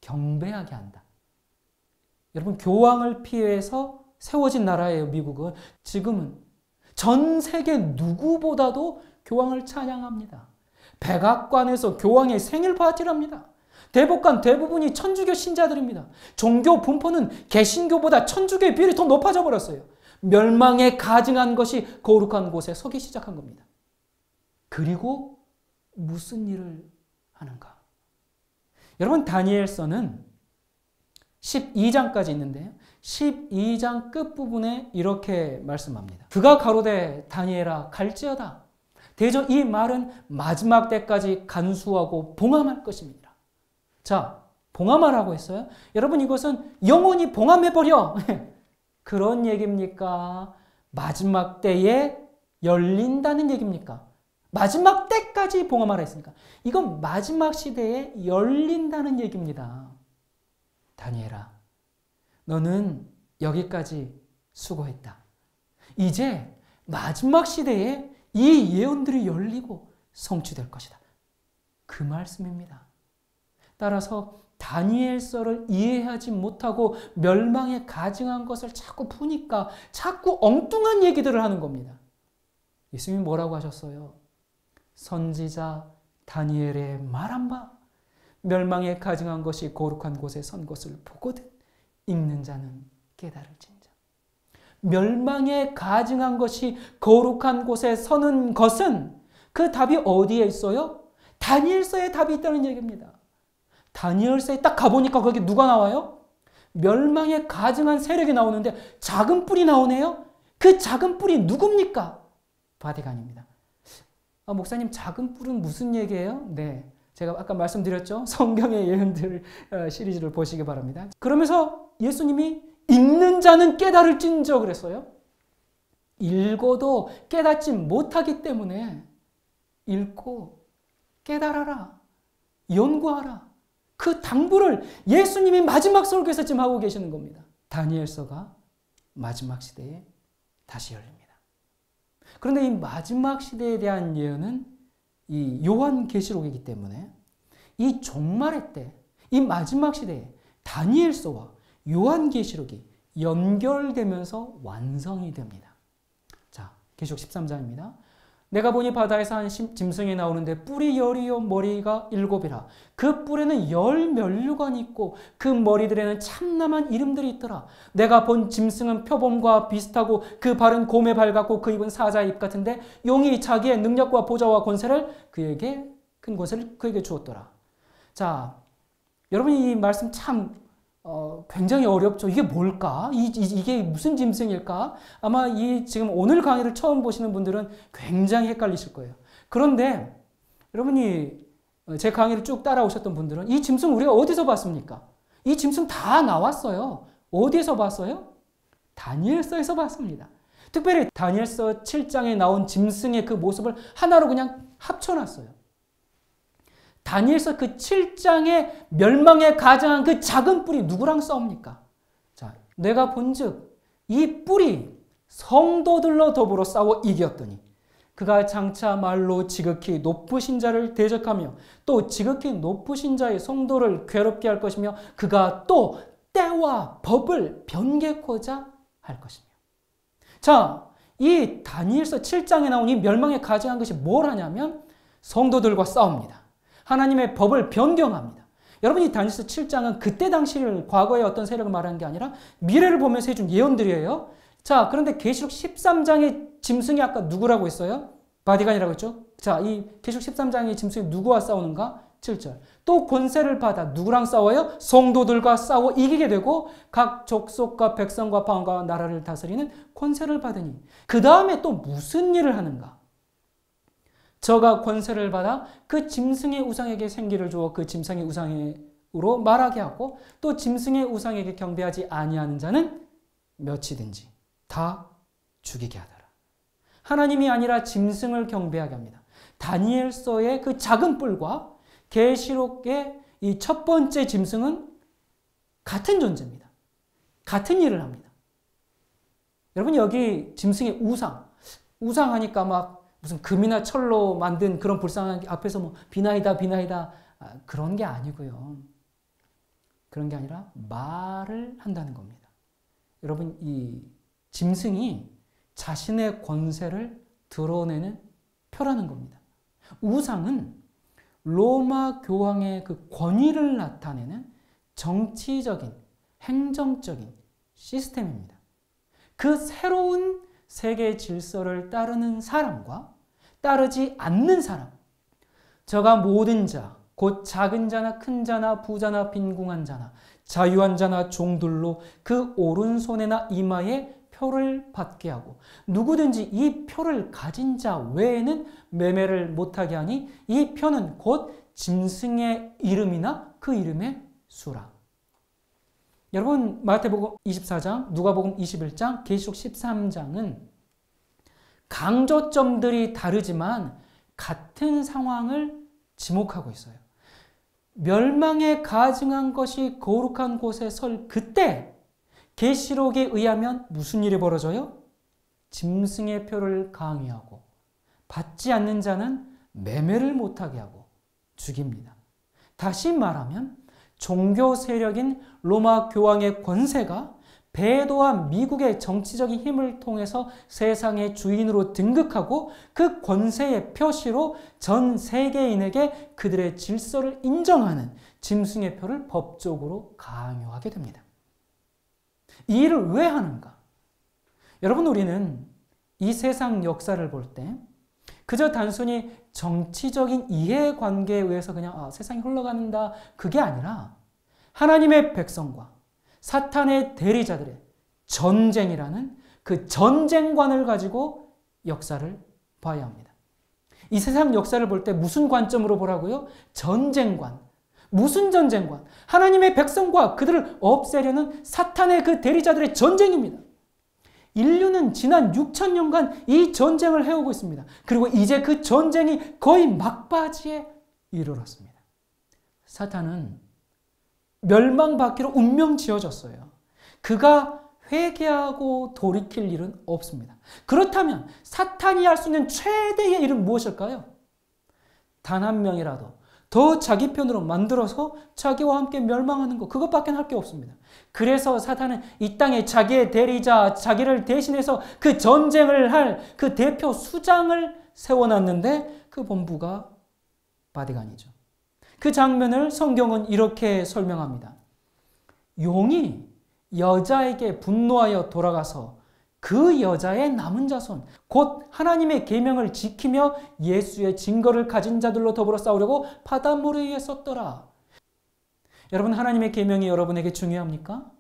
경배하게 한다. 여러분 교황을 피해서 세워진 나라예요. 미국은. 지금은 전 세계 누구보다도 교황을 찬양합니다. 백악관에서 교황의 생일 파티를 합니다. 대법관 대부분이 천주교 신자들입니다. 종교 분포는 개신교보다 천주교의 비율이 더 높아져 버렸어요. 멸망에 가증한 것이 거룩한 곳에 서기 시작한 겁니다. 그리고 무슨 일을 하는가? 여러분 다니엘서는 12장까지 있는데요. 12장 끝부분에 이렇게 말씀합니다. 그가 가로되 다니엘아 갈지어다. 대저 이 말은 마지막 때까지 간수하고 봉함할 것입니다. 자, 봉함하라고 했어요. 여러분 이것은 영원히 봉함해버려. 그런 얘기입니까? 마지막 때에 열린다는 얘기입니까? 마지막 때까지 봉함하라 했으니까 이건 마지막 시대에 열린다는 얘기입니다. 다니엘아, 너는 여기까지 수고했다. 이제 마지막 시대에 이 예언들이 열리고 성취될 것이다. 그 말씀입니다. 따라서 다니엘서를 이해하지 못하고 멸망에 가증한 것을 자꾸 푸니까 자꾸 엉뚱한 얘기들을 하는 겁니다. 예수님이 뭐라고 하셨어요? 선지자 다니엘의 말한 바 멸망에 가증한 것이 거룩한 곳에 선 것을 보거든 읽는 자는 깨달을진저. 멸망에 가증한 것이 거룩한 곳에 서는 것은 그 답이 어디에 있어요? 다니엘서에 답이 있다는 얘기입니다. 다니엘서에 딱 가보니까 거기 누가 나와요? 멸망에 가증한 세력이 나오는데 작은 뿔이 나오네요. 그 작은 뿔이 누굽니까? 바티칸입니다. 목사님 작은 뿔은 무슨 얘기예요? 네, 제가 아까 말씀드렸죠. 성경의 예언들 시리즈를 보시기 바랍니다. 그러면서 예수님이 읽는 자는 깨달을진저 그랬어요. 읽어도 깨닫지 못하기 때문에 읽고 깨달아라. 연구하라. 그 당부를 예수님이 마지막 설교에서 지금 하고 계시는 겁니다. 다니엘서가 마지막 시대에 다시 열립니다. 그런데 이 마지막 시대에 대한 예언은 이 요한계시록이기 때문에 이 종말의 때, 이 마지막 시대에 다니엘서와 요한계시록이 연결되면서 완성이 됩니다. 자, 계시록 13장입니다. 내가 보니 바다에서 한 짐승이 나오는데 뿔이 열이요 머리가 7이라. 그 뿔에는 10면류관이 있고 그 머리들에는 참남한 이름들이 있더라. 내가 본 짐승은 표범과 비슷하고 그 발은 곰의 발 같고 그 입은 사자의 입 같은데 용이 자기의 능력과 보좌와 권세를 그에게 큰 권세를 그에게 주었더라. 자, 여러분 이 말씀 참 굉장히 어렵죠. 이게 뭘까? 이게 무슨 짐승일까? 아마 지금 오늘 강의를 처음 보시는 분들은 굉장히 헷갈리실 거예요. 그런데 여러분이 제 강의를 쭉 따라오셨던 분들은 이 짐승 우리가 어디서 봤습니까? 이 짐승 다 나왔어요. 어디에서 봤어요? 다니엘서에서 봤습니다. 특별히 다니엘서 7장에 나온 짐승의 그 모습을 하나로 그냥 합쳐놨어요. 다니엘서 그 7장의 멸망에 가장한 그 작은 뿔이 누구랑 싸웁니까? 자, 내가 본즉 이 뿔이 성도들로 더불어 싸워 이겼더니 그가 장차 말로 지극히 높으신 자를 대적하며 또 지극히 높으신 자의 성도를 괴롭게 할 것이며 그가 또 때와 법을 변개코자 할 것이며. 자, 이 다니엘서 7장에 나온 이 멸망에 가장한 것이 뭘 하냐면 성도들과 싸웁니다. 하나님의 법을 변경합니다. 여러분 이 다니엘서 7장은 그때 당시를 과거의 어떤 세력을 말하는 게 아니라 미래를 보면서 해준 예언들이에요. 자, 그런데 계시록 13장의 짐승이 아까 누구라고 했어요? 바디간이라고 했죠. 자, 이 계시록 13장의 짐승이 누구와 싸우는가? 7절. 또 권세를 받아 누구랑 싸워요? 성도들과 싸워 이기게 되고 각 족속과 백성과 방언과 나라를 다스리는 권세를 받으니 그 다음에 또 무슨 일을 하는가? 저가 권세를 받아 그 짐승의 우상에게 생기를 주어 그 짐승의 우상으로 말하게 하고 또 짐승의 우상에게 경배하지 아니하는 자는 몇이든지 다 죽이게 하더라. 하나님이 아니라 짐승을 경배하게 합니다. 다니엘서의 그 작은 뿔과 계시록의 이 첫 번째 짐승은 같은 존재입니다. 같은 일을 합니다. 여러분 여기 짐승의 우상하니까 막 무슨 금이나 철로 만든 그런 불쌍한 앞에서 뭐 비나이다 그런 게 아니고요. 그런 게 아니라 말을 한다는 겁니다. 여러분 이 짐승이 자신의 권세를 드러내는 표라는 겁니다. 우상은 로마 교황의 그 권위를 나타내는 정치적인, 행정적인 시스템입니다. 그 새로운 세계 질서를 따르는 사람과 따르지 않는 사람, 저가 모든 자, 곧 작은 자나 큰 자나 부자나 빈궁한 자나 자유한 자나 종들로 그 오른손에나 이마에 표를 받게 하고 누구든지 이 표를 가진 자 외에는 매매를 못하게 하니 이 표는 곧 짐승의 이름이나 그 이름의 수라. 여러분 마태복음 24장, 누가복음 21장, 계시록 13장은 강조점들이 다르지만 같은 상황을 지목하고 있어요. 멸망에 가증한 것이 거룩한 곳에 설 그때 계시록에 의하면 무슨 일이 벌어져요? 짐승의 표를 강요하고 받지 않는 자는 매매를 못하게 하고 죽입니다. 다시 말하면 종교 세력인 로마 교황의 권세가 배도와 미국의 정치적인 힘을 통해서 세상의 주인으로 등극하고 그 권세의 표시로 전 세계인에게 그들의 질서를 인정하는 짐승의 표를 법적으로 강요하게 됩니다. 이 일을 왜 하는가? 여러분 우리는 이 세상 역사를 볼 때 그저 단순히 정치적인 이해관계에 의해서 그냥 세상이 흘러간다 그게 아니라 하나님의 백성과 사탄의 대리자들의 전쟁이라는 그 전쟁관을 가지고 역사를 봐야 합니다. 이 세상 역사를 볼 때 무슨 관점으로 보라고요? 전쟁관. 무슨 전쟁관? 하나님의 백성과 그들을 없애려는 사탄의 그 대리자들의 전쟁입니다. 인류는 지난 6,000년간 이 전쟁을 해오고 있습니다. 그리고 이제 그 전쟁이 거의 막바지에 이르렀습니다. 사탄은 멸망받기로 운명 지어졌어요. 그가 회개하고 돌이킬 일은 없습니다. 그렇다면 사탄이 할 수 있는 최대의 일은 무엇일까요? 단 한 명이라도 더 자기 편으로 만들어서 자기와 함께 멸망하는 것, 그것밖에 할 게 없습니다. 그래서 사탄은 이 땅에 자기의 대리자, 자기를 대신해서 그 전쟁을 할 그 대표 수장을 세워놨는데 그 본부가 바디간이죠. 그 장면을 성경은 이렇게 설명합니다. 용이 여자에게 분노하여 돌아가서 그 여자의 남은 자손, 곧 하나님의 계명을 지키며 예수의 증거를 가진 자들로 더불어 싸우려고 바닷물에 의해 썼더라. 여러분, 하나님의 계명이 여러분에게 중요합니까?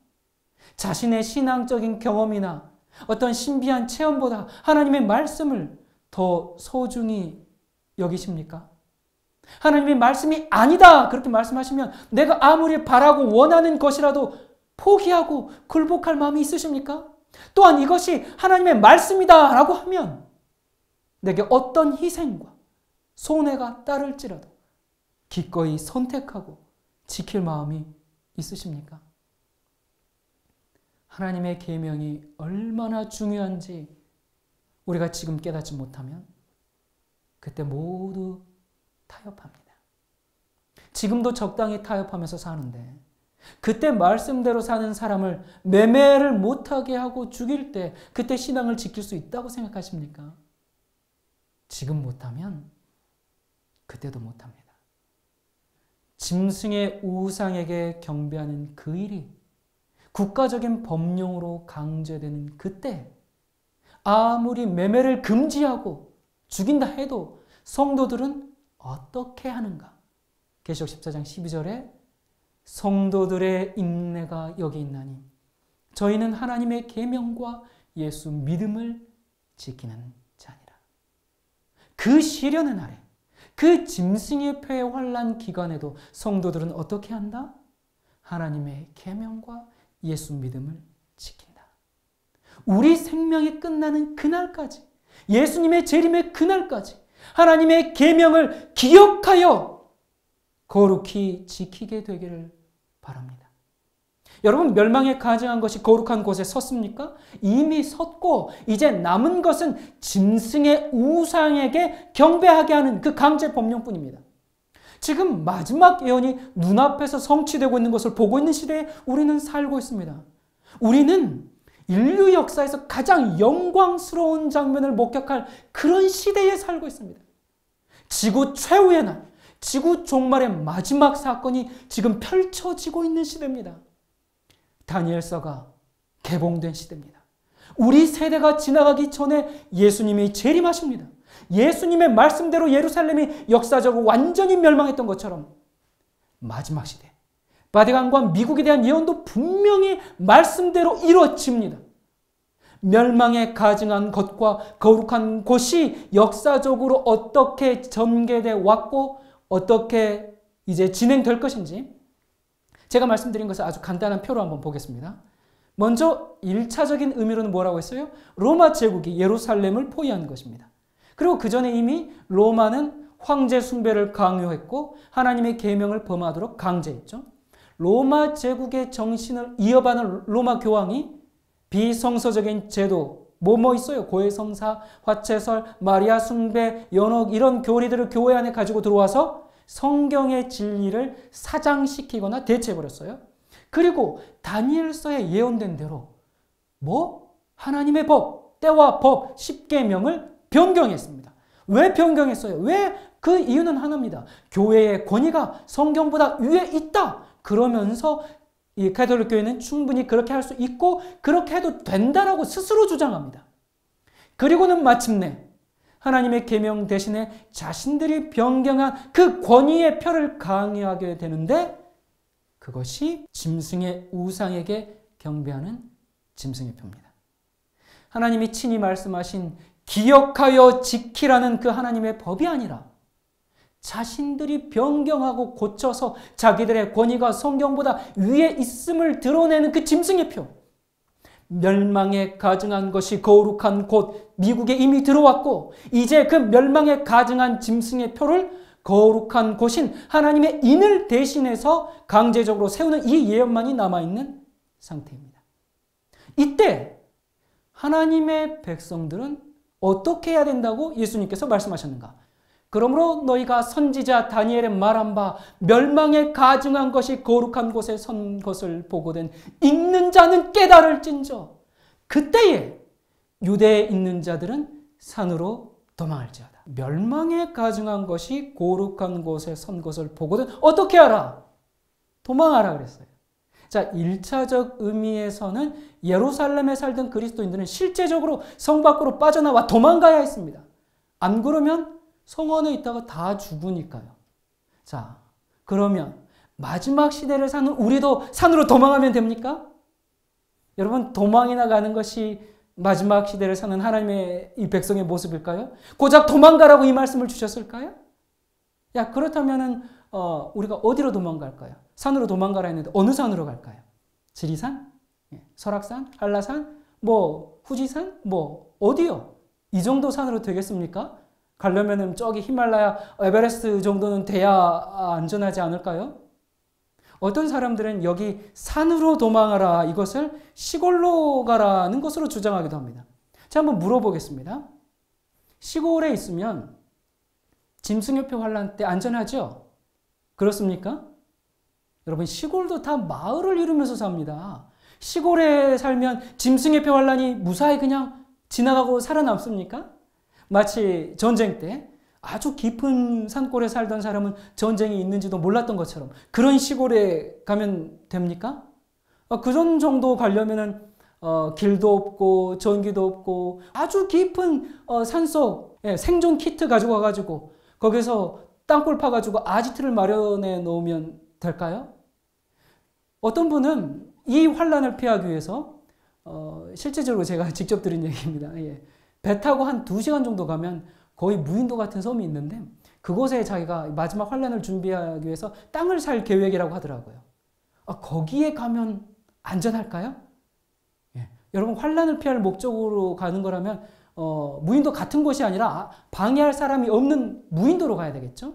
자신의 신앙적인 경험이나 어떤 신비한 체험보다 하나님의 말씀을 더 소중히 여기십니까? 하나님의 말씀이 아니다 그렇게 말씀하시면 내가 아무리 바라고 원하는 것이라도 포기하고 굴복할 마음이 있으십니까? 또한 이것이 하나님의 말씀이다 라고 하면 내게 어떤 희생과 손해가 따를지라도 기꺼이 선택하고 지킬 마음이 있으십니까? 하나님의 계명이 얼마나 중요한지 우리가 지금 깨닫지 못하면 그때 모두 타협합니다. 지금도 적당히 타협하면서 사는데 그때 말씀대로 사는 사람을 매매를 못하게 하고 죽일 때 그때 신앙을 지킬 수 있다고 생각하십니까? 지금 못하면 그때도 못합니다. 짐승의 우상에게 경배하는 그 일이 국가적인 법령으로 강제되는 그때 아무리 매매를 금지하고 죽인다 해도 성도들은 어떻게 하는가? 계시록 14장 12절에 성도들의 인내가 여기 있나니 저희는 하나님의 계명과 예수 믿음을 지키는 자니라. 그 시련의 날에 그 짐승의 표의 환난 기간에도 성도들은 어떻게 한다? 하나님의 계명과 예수 믿음을 지킨다. 우리 생명이 끝나는 그날까지, 예수님의 재림의 그날까지 하나님의 계명을 기억하여 거룩히 지키게 되기를 바랍니다. 여러분, 멸망에 가증한 것이 거룩한 곳에 섰습니까? 이미 섰고 이제 남은 것은 짐승의 우상에게 경배하게 하는 그 강제 법령뿐입니다. 지금 마지막 예언이 눈앞에서 성취되고 있는 것을 보고 있는 시대에 우리는 살고 있습니다. 우리는 인류 역사에서 가장 영광스러운 장면을 목격할 그런 시대에 살고 있습니다. 지구 최후의 날, 지구 종말의 마지막 사건이 지금 펼쳐지고 있는 시대입니다. 다니엘서가 개봉된 시대입니다. 우리 세대가 지나가기 전에 예수님이 재림하십니다. 예수님의 말씀대로 예루살렘이 역사적으로 완전히 멸망했던 것처럼 마지막 시대, 바티칸과 미국에 대한 예언도 분명히 말씀대로 이루어집니다. 멸망에 가증한 것과 거룩한 곳이 역사적으로 어떻게 전개돼 왔고 어떻게 이제 진행될 것인지 제가 말씀드린 것을 아주 간단한 표로 한번 보겠습니다. 먼저 1차적인 의미로는 뭐라고 했어요? 로마 제국이 예루살렘을 포위한 것입니다. 그리고 그 전에 이미 로마는 황제 숭배를 강요했고 하나님의 계명을 범하도록 강제했죠. 로마 제국의 정신을 이어받은 로마 교황이 비성서적인 제도, 뭐뭐 있어요? 고해성사, 화채설, 마리아 숭배, 연옥 이런 교리들을 교회 안에 가지고 들어와서 성경의 진리를 사장시키거나 대체해버렸어요. 그리고 다니엘서에 예언된 대로 하나님의 법, 때와 법, 십계명을 변경했습니다. 왜 변경했어요? 왜? 그 이유는 하나입니다. 교회의 권위가 성경보다 위에 있다. 그러면서 이 가톨릭 교회는 충분히 그렇게 할 수 있고 그렇게 해도 된다라고 스스로 주장합니다. 그리고는 마침내 하나님의 계명 대신에 자신들이 변경한 그 권위의 표를 강요하게 되는데 그것이 짐승의 우상에게 경배하는 짐승의 표입니다. 하나님이 친히 말씀하신 기억하여 지키라는 그 하나님의 법이 아니라 자신들이 변경하고 고쳐서 자기들의 권위가 성경보다 위에 있음을 드러내는 그 짐승의 표. 멸망에 가증한 것이 거룩한 곳 미국에 이미 들어왔고 이제 그 멸망에 가증한 짐승의 표를 거룩한 곳인 하나님의 인을 대신해서 강제적으로 세우는 이 예언만이 남아있는 상태입니다. 이때 하나님의 백성들은 어떻게 해야 된다고 예수님께서 말씀하셨는가? 그러므로 너희가 선지자 다니엘의 말한 바 멸망에 가증한 것이 거룩한 곳에 선 것을 보거든 읽는 자는 깨달을진저 그때에 유대에 있는 자들은 산으로 도망할지어다. 멸망에 가증한 것이 거룩한 곳에 선 것을 보거든 어떻게 하라? 도망하라 그랬어요. 자, 1차적 의미에서는 예루살렘에 살던 그리스도인들은 실제적으로 성 밖으로 빠져나와 도망가야 했습니다. 안 그러면 성원에 있다가 다 죽으니까요. 자, 그러면 마지막 시대를 사는 우리도 산으로 도망하면 됩니까? 여러분, 도망이나 가는 것이 마지막 시대를 사는 하나님의 이 백성의 모습일까요? 고작 도망가라고 이 말씀을 주셨을까요? 야, 그렇다면은 우리가 어디로 도망갈까요? 산으로 도망가라 했는데 어느 산으로 갈까요? 지리산? 설악산? 한라산? 뭐 후지산? 뭐 어디요? 이 정도 산으로 되겠습니까? 가려면은 저기 히말라야 에베레스트 정도는 돼야 안전하지 않을까요? 어떤 사람들은 여기 산으로 도망하라 이것을 시골로 가라는 것으로 주장하기도 합니다. 자, 한번 물어보겠습니다. 시골에 있으면 짐승협회 환란 때 안전하죠? 그렇습니까? 여러분, 시골도 다 마을을 이루면서 삽니다. 시골에 살면 짐승협회 환란이 무사히 그냥 지나가고 살아남습니까? 마치 전쟁 때 아주 깊은 산골에 살던 사람은 전쟁이 있는지도 몰랐던 것처럼 그런 시골에 가면 됩니까? 그런 정도 가려면은 길도 없고 전기도 없고 아주 깊은 산속 생존 키트 가지고 와가지고 거기서 땅굴 파가지고 아지트를 마련해 놓으면 될까요? 어떤 분은 이 환란을 피하기 위해서 실제적으로 제가 직접 들은 얘기입니다. 배 타고 한 2시간 정도 가면 거의 무인도 같은 섬이 있는데 그곳에 자기가 마지막 환란을 준비하기 위해서 땅을 살 계획이라고 하더라고요. 거기에 가면 안전할까요? 여러분, 환란을 피할 목적으로 가는 거라면 무인도 같은 곳이 아니라 방해할 사람이 없는 무인도로 가야 되겠죠?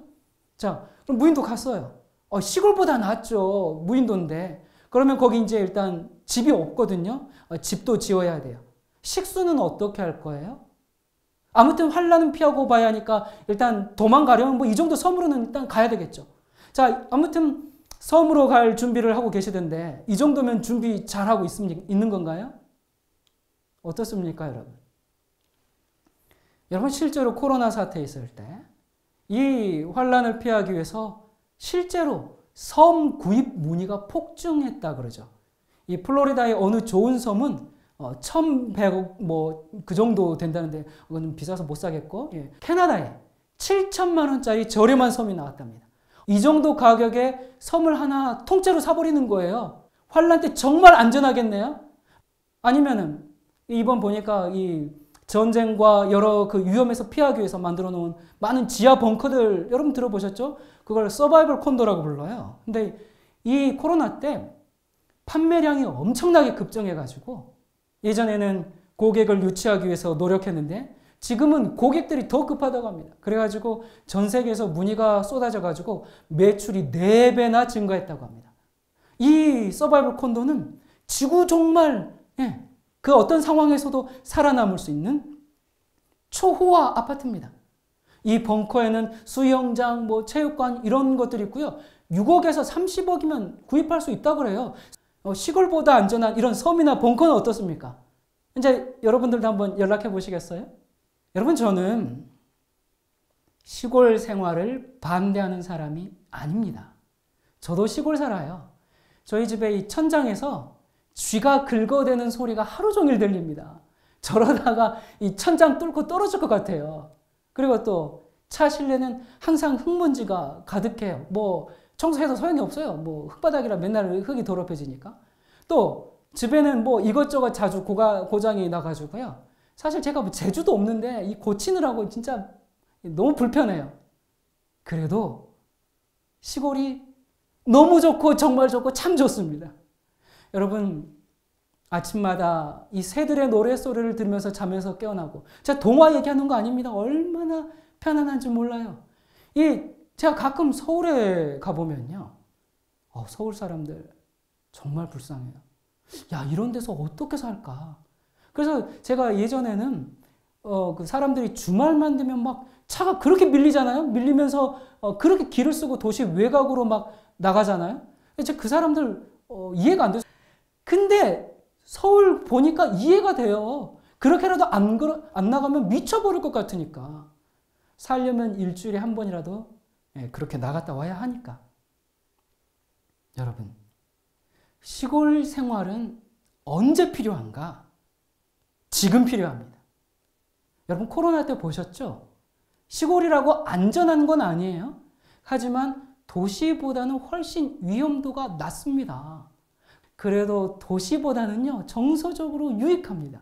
자, 그럼 무인도 갔어요. 시골보다 낫죠. 무인도인데. 그러면 거기 이제 일단 집이 없거든요. 집도 지어야 돼요. 식수는 어떻게 할 거예요? 아무튼 환란은 피하고 봐야 하니까 일단 도망가려면 뭐 이 정도 섬으로는 일단 가야 되겠죠. 자, 아무튼 섬으로 갈 준비를 하고 계시던데 이 정도면 준비 잘하고 있는 건가요? 어떻습니까, 여러분? 여러분, 실제로 코로나 사태 있을 때 이 환란을 피하기 위해서 실제로 섬 구입 문의가 폭증했다 그러죠. 이 플로리다의 어느 좋은 섬은 1,100억 뭐 그 정도 된다는데 그건 비싸서 못 사겠고, 캐나다에 7천만 원짜리 저렴한 섬이 나왔답니다. 이 정도 가격에 섬을 하나 통째로 사버리는 거예요. 환란 때 정말 안전하겠네요. 아니면은 이번 보니까 이 전쟁과 여러 그 위험에서 피하기 위해서 만들어 놓은 많은 지하 벙커들 여러분 들어보셨죠? 그걸 서바이벌 콘도라고 불러요. 근데 이 코로나 때 판매량이 엄청나게 급증해가지고 예전에는 고객을 유치하기 위해서 노력했는데 지금은 고객들이 더 급하다고 합니다. 그래가지고 전 세계에서 문의가 쏟아져가지고 매출이 4배나 증가했다고 합니다. 이 서바이벌 콘도는 지구 종말, 그 어떤 상황에서도 살아남을 수 있는 초호화 아파트입니다. 이 벙커에는 수영장, 뭐 체육관 이런 것들이 있고요. 6억에서 30억이면 구입할 수 있다고 그래요. 시골보다 안전한 이런 섬이나 벙커는 어떻습니까? 이제 여러분들도 한번 연락해 보시겠어요? 여러분, 저는 시골 생활을 반대하는 사람이 아닙니다. 저도 시골 살아요. 저희 집에 이 천장에서 쥐가 긁어대는 소리가 하루 종일 들립니다. 저러다가 이 천장 뚫고 떨어질 것 같아요. 그리고 또 차 실내는 항상 흙먼지가 가득해요. 뭐 청소해도 소용이 없어요. 뭐 흙바닥이라 맨날 흙이 더럽혀지니까. 또 집에는 뭐 이것저것 자주 고장이 나가지고요. 사실 제가 뭐 재주도 없는데 이 고치느라고 진짜 너무 불편해요. 그래도 시골이 너무 좋고 정말 좋고 참 좋습니다. 여러분, 아침마다 이 새들의 노랫소리를 들으면서 잠에서 깨어나고, 제가 동화 얘기하는 거 아닙니다. 얼마나 편안한지 몰라요. 제가 가끔 서울에 가보면요. 서울 사람들 정말 불쌍해요. 야, 이런 데서 어떻게 살까? 그래서 제가 예전에는 그 사람들이 주말만 되면 막 차가 그렇게 밀리잖아요. 밀리면서 그렇게 길을 쓰고 도시 외곽으로 막 나가잖아요. 이제 그 사람들 이해가 안 돼요. 근데 서울 보니까 이해가 돼요. 그렇게라도 안 나가면 미쳐버릴 것 같으니까. 살려면 일주일에 한 번이라도 그렇게 나갔다 와야 하니까. 여러분, 시골 생활은 언제 필요한가? 지금 필요합니다. 여러분, 코로나 때 보셨죠? 시골이라고 안전한 건 아니에요. 하지만 도시보다는 훨씬 위험도가 낮습니다. 그래도 도시보다는요, 정서적으로 유익합니다.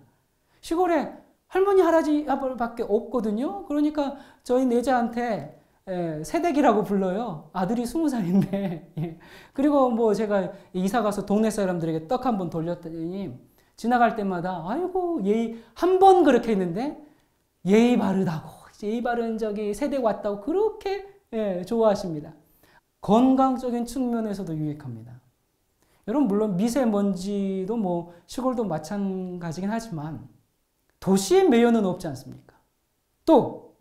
시골에 할머니, 할아버지밖에 없거든요. 그러니까 저희 내자한테 새댁이라고 불러요. 아들이 20살인데. 그리고 뭐 제가 이사 가서 동네 사람들에게 떡 한 번 돌렸더니 지나갈 때마다 아이고 예의 한 번 그렇게 했는데 예의 바르다고 예의 바른 저기 새댁 왔다고 그렇게 좋아하십니다. 건강적인 측면에서도 유익합니다. 여러분 물론 미세먼지도 뭐 시골도 마찬가지긴 하지만 도시의 매연은 없지 않습니까? 또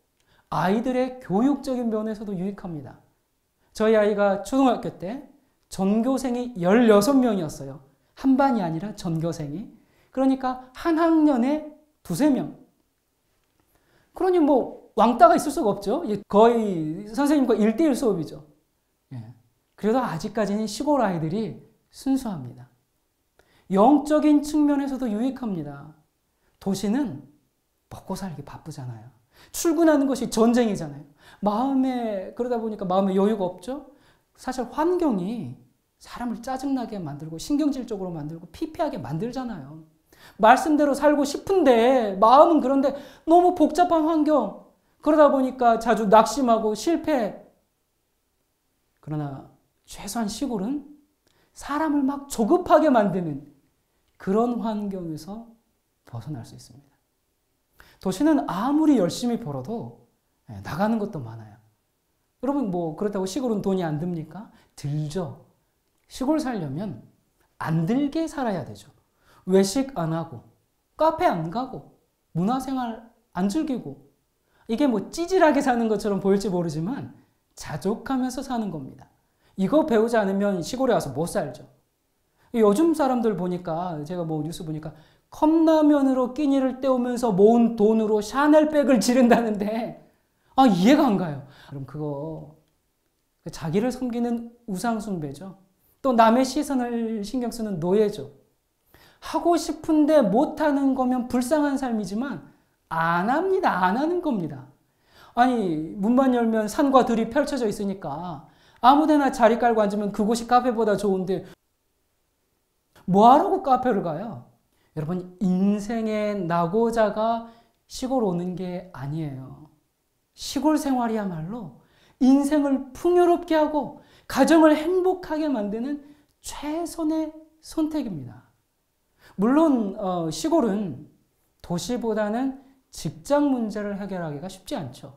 아이들의 교육적인 면에서도 유익합니다. 저희 아이가 초등학교 때 전교생이 16명이었어요. 한 반이 아니라 전교생이. 그러니까 한 학년에 두세 명. 그러니 뭐 왕따가 있을 수가 없죠. 거의 선생님과 1대1 수업이죠. 그래도 아직까지는 시골 아이들이 순수합니다. 영적인 측면에서도 유익합니다. 도시는 먹고 살기 바쁘잖아요. 출근하는 것이 전쟁이잖아요. 그러다 보니까 마음에 여유가 없죠. 사실 환경이 사람을 짜증나게 만들고 신경질적으로 만들고 피폐하게 만들잖아요. 말씀대로 살고 싶은데 마음은 그런데 너무 복잡한 환경. 그러다 보니까 자주 낙심하고 실패. 그러나 최소한 시골은 사람을 막 조급하게 만드는 그런 환경에서 벗어날 수 있습니다. 도시는 아무리 열심히 벌어도 나가는 것도 많아요. 여러분 뭐 그렇다고 시골은 돈이 안 듭니까? 들죠. 시골 살려면 안 들게 살아야 되죠. 외식 안 하고 카페 안 가고 문화생활 안 즐기고 이게 뭐 찌질하게 사는 것처럼 보일지 모르지만 자족하면서 사는 겁니다. 이거 배우지 않으면 시골에 와서 못 살죠. 요즘 사람들 보니까 제가 뭐 뉴스 보니까 컵라면으로 끼니를 때우면서 모은 돈으로 샤넬백을 지른다는데 이해가 안 가요. 그럼 그거 자기를 섬기는 우상숭배죠. 또 남의 시선을 신경 쓰는 노예죠. 하고 싶은데 못하는 거면 불쌍한 삶이지만 안 합니다. 안 하는 겁니다. 아니 문만 열면 산과 들이 펼쳐져 있으니까 아무데나 자리 깔고 앉으면 그곳이 카페보다 좋은데 뭐하라고 카페를 가요? 여러분 인생의 낙오자가 시골 오는 게 아니에요. 시골 생활이야말로 인생을 풍요롭게 하고 가정을 행복하게 만드는 최선의 선택입니다. 물론 시골은 도시보다는 직장 문제를 해결하기가 쉽지 않죠.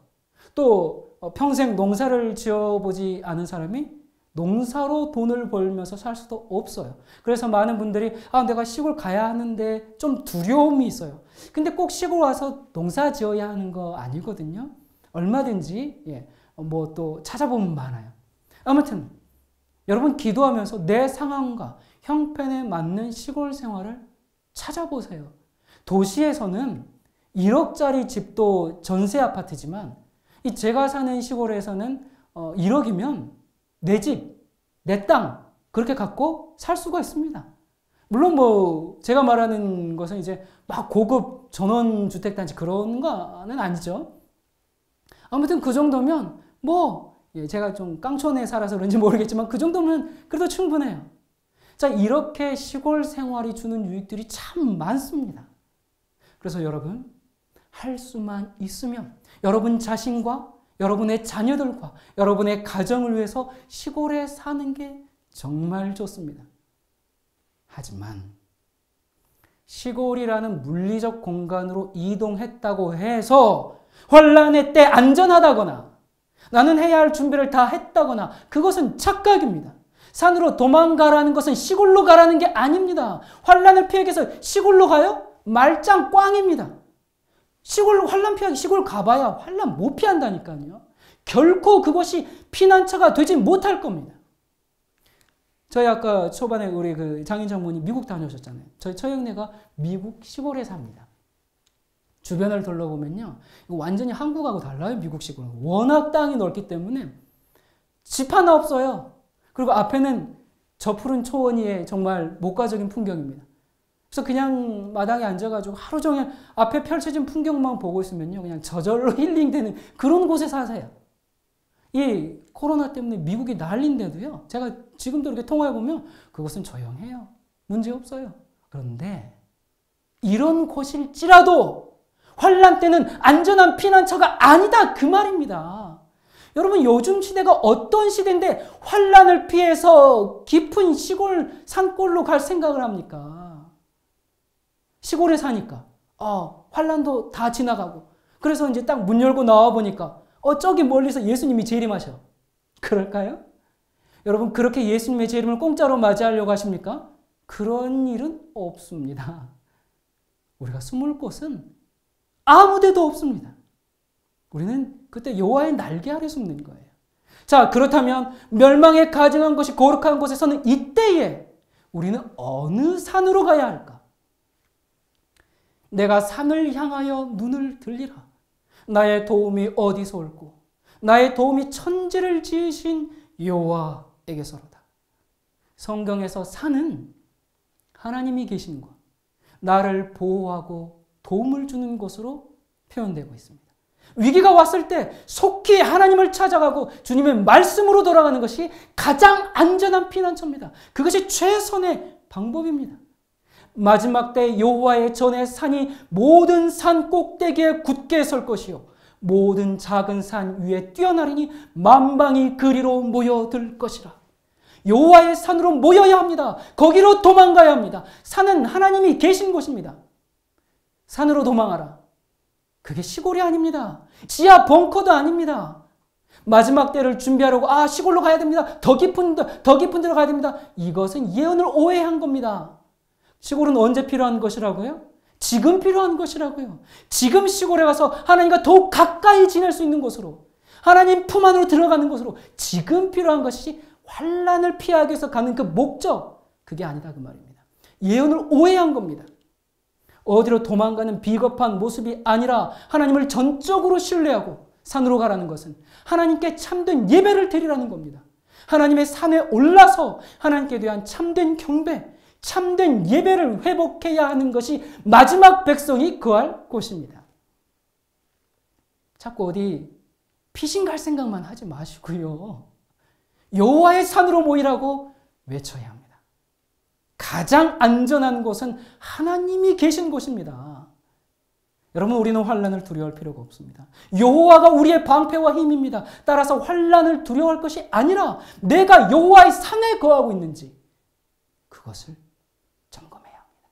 또 평생 농사를 지어보지 않은 사람이 농사로 돈을 벌면서 살 수도 없어요. 그래서 많은 분들이 내가 시골 가야 하는데 좀 두려움이 있어요. 근데 꼭 시골 와서 농사 지어야 하는 거 아니거든요. 얼마든지 뭐 또 찾아보면 많아요. 아무튼 여러분 기도하면서 내 상황과 형편에 맞는 시골 생활을 찾아보세요. 도시에서는 1억짜리 집도 전세 아파트지만 제가 사는 시골에서는 1억이면 내 집, 내 땅 그렇게 갖고 살 수가 있습니다. 물론 뭐 제가 말하는 것은 이제 막 고급 전원주택단지 그런 거는 아니죠. 아무튼 그 정도면 제가 좀 깡촌에 살아서 그런지 모르겠지만 그 정도면 그래도 충분해요. 자, 이렇게 시골 생활이 주는 유익들이 참 많습니다. 그래서 여러분 할 수만 있으면 여러분 자신과 여러분의 자녀들과 여러분의 가정을 위해서 시골에 사는 게 정말 좋습니다. 하지만 시골이라는 물리적 공간으로 이동했다고 해서 환란의 때 안전하다거나 나는 해야 할 준비를 다 했다거나 그것은 착각입니다. 산으로 도망가라는 것은 시골로 가라는 게 아닙니다. 환란을 피하기 위해서 시골로 가요? 말짱 꽝입니다. 환란 피하기 시골 가봐야 환란 못 피한다니까요. 결코 그것이 피난처가 되지 못할 겁니다. 저희 아까 초반에 우리 그 장인 장모님 미국 다녀오셨잖아요. 저희 처형네가 미국 시골에 삽니다. 주변을 둘러보면요. 완전히 한국하고 달라요. 미국 시골은. 워낙 땅이 넓기 때문에 집 하나 없어요. 그리고 앞에는 저 푸른 초원 위에 정말 목가적인 풍경입니다. 그래서 그냥 마당에 앉아가지고 하루 종일 앞에 펼쳐진 풍경만 보고 있으면요. 그냥 저절로 힐링되는 그런 곳에 사세요. 이 코로나 때문에 미국이 난리인데도요. 제가 지금도 이렇게 통화해보면 그것은 조용해요. 문제 없어요. 그런데 이런 곳일지라도 환난 때는 안전한 피난처가 아니다. 그 말입니다. 여러분 요즘 시대가 어떤 시대인데 환난을 피해서 깊은 시골 산골로 갈 생각을 합니까? 시골에 사니까 환난도 다 지나가고 그래서 이제 딱 문 열고 나와 보니까 저기 멀리서 예수님이 재림하셔. 그럴까요? 여러분 그렇게 예수님의 재림을 공짜로 맞이하려고 하십니까? 그런 일은 없습니다. 우리가 숨을 곳은 아무 데도 없습니다. 우리는 그때 여호와의 날개 아래 숨는 거예요. 자, 그렇다면 멸망에 가증한 것이 거룩한 곳에서는 이때에 우리는 어느 산으로 가야 할까? 내가 산을 향하여 눈을 들리라. 나의 도움이 어디서 올고 나의 도움이 천지를 지으신 여호와에게서로다. 성경에서 산은 하나님이 계신 곳, 나를 보호하고 도움을 주는 곳으로 표현되고 있습니다. 위기가 왔을 때 속히 하나님을 찾아가고 주님의 말씀으로 돌아가는 것이 가장 안전한 피난처입니다. 그것이 최선의 방법입니다. 마지막 때 여호와의 전의 산이 모든 산 꼭대기에 굳게 설 것이요 모든 작은 산 위에 뛰어나르니 만방이 그리로 모여들 것이라. 여호와의 산으로 모여야 합니다. 거기로 도망가야 합니다. 산은 하나님이 계신 곳입니다. 산으로 도망하라. 그게 시골이 아닙니다. 지하 벙커도 아닙니다. 마지막 때를 준비하려고 시골로 가야 됩니다. 더 깊은 데로 가야 됩니다. 이것은 예언을 오해한 겁니다. 시골은 언제 필요한 것이라고요? 지금 필요한 것이라고요. 지금 시골에 가서 하나님과 더욱 가까이 지낼 수 있는 곳으로 하나님 품 안으로 들어가는 곳으로 지금 필요한 것이 환난을 피하기 위해서 가는 그 목적 그게 아니다 그 말입니다. 예언을 오해한 겁니다. 어디로 도망가는 비겁한 모습이 아니라 하나님을 전적으로 신뢰하고 산으로 가라는 것은 하나님께 참된 예배를 드리라는 겁니다. 하나님의 산에 올라서 하나님께 대한 참된 경배, 참된 예배를 회복해야 하는 것이 마지막 백성이 거할 곳입니다. 자꾸 어디 피신 갈 생각만 하지 마시고요. 여호와의 산으로 모이라고 외쳐야 합니다. 가장 안전한 곳은 하나님이 계신 곳입니다. 여러분 우리는 환난을 두려워할 필요가 없습니다. 여호와가 우리의 방패와 힘입니다. 따라서 환난을 두려워할 것이 아니라 내가 여호와의 산에 거하고 있는지 그것을 점검해야 합니다.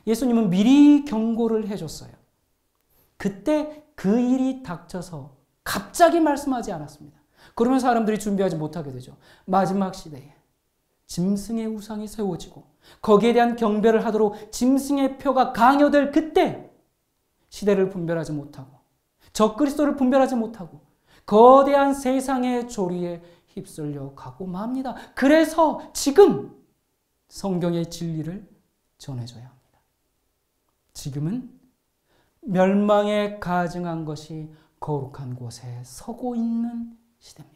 예수님은 미리 경고를 해줬어요. 그때 그 일이 닥쳐서 갑자기 말씀하지 않았습니다. 그러면 사람들이 준비하지 못하게 되죠. 마지막 시대에 짐승의 우상이 세워지고 거기에 대한 경배를 하도록 짐승의 표가 강요될 그때 시대를 분별하지 못하고 적그리스도를 분별하지 못하고 거대한 세상의 조리에 휩쓸려 가고 맙니다. 그래서 지금 성경의 진리를 전해줘야 합니다. 지금은 멸망에 가증한 것이 거룩한 곳에 서고 있는 시대입니다.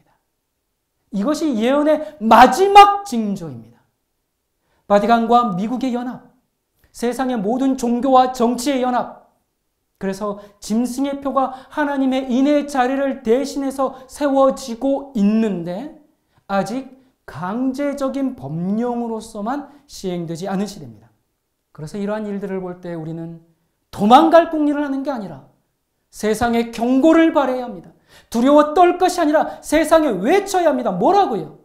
이것이 예언의 마지막 징조입니다. 바티칸과 미국의 연합, 세상의 모든 종교와 정치의 연합, 그래서 짐승의 표가 하나님의 인의 자리를 대신해서 세워지고 있는데 아직 강제적인 법령으로서만 시행되지 않은 시대입니다. 그래서 이러한 일들을 볼 때 우리는 도망갈 궁리를 하는 게 아니라 세상에 경고를 발해야 합니다. 두려워 떨 것이 아니라 세상에 외쳐야 합니다. 뭐라고요?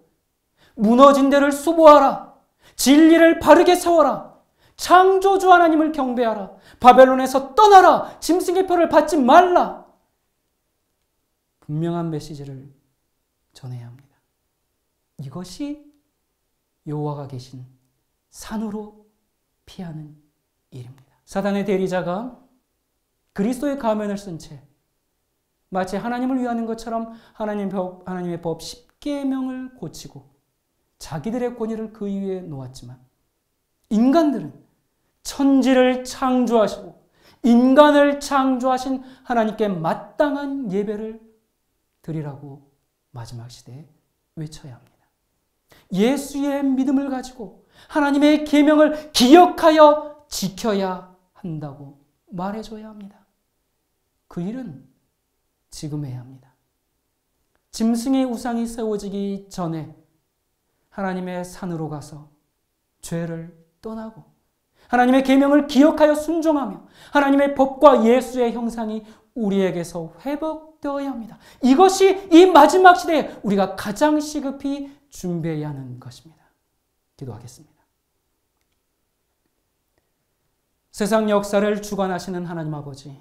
무너진 데를 수보하라. 진리를 바르게 세워라. 창조주 하나님을 경배하라. 바벨론에서 떠나라. 짐승의 표를 받지 말라. 분명한 메시지를 전해야 합니다. 이것이 여호와가 계신 산으로 피하는 일입니다. 사단의 대리자가 그리스도의 가면을 쓴 채 마치 하나님을 위하는 것처럼 하나님의 법 10계명을 고치고 자기들의 권위를 그 위에 놓았지만 인간들은 천지를 창조하시고 인간을 창조하신 하나님께 마땅한 예배를 드리라고 마지막 시대에 외쳐야 합니다. 예수의 믿음을 가지고 하나님의 계명을 기억하여 지켜야 한다고 말해줘야 합니다. 그 일은 지금 해야 합니다. 짐승의 우상이 세워지기 전에 하나님의 산으로 가서 죄를 떠나고 하나님의 계명을 기억하여 순종하며 하나님의 법과 예수의 형상이 우리에게서 회복되어야 합니다. 이것이 이 마지막 시대에 우리가 가장 시급히 준비해야 하는 것입니다. 기도하겠습니다. 세상 역사를 주관하시는 하나님 아버지,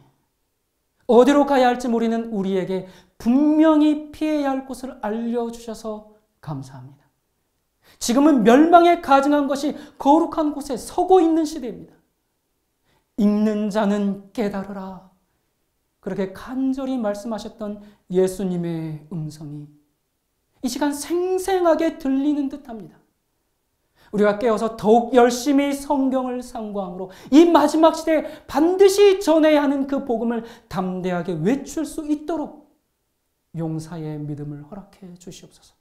어디로 가야 할지 모르는 우리에게 분명히 피해야 할 곳을 알려주셔서 감사합니다. 지금은 멸망에 가증한 것이 거룩한 곳에 서고 있는 시대입니다. 읽는 자는 깨달으라. 그렇게 간절히 말씀하셨던 예수님의 음성이 이 시간 생생하게 들리는 듯합니다. 우리가 깨어서 더욱 열심히 성경을 상고함으로 이 마지막 시대에 반드시 전해야 하는 그 복음을 담대하게 외칠 수 있도록 용사의 믿음을 허락해 주시옵소서.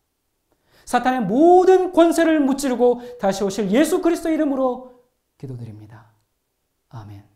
사탄의 모든 권세를 무찌르고 다시 오실 예수 그리스도 이름으로 기도드립니다. 아멘.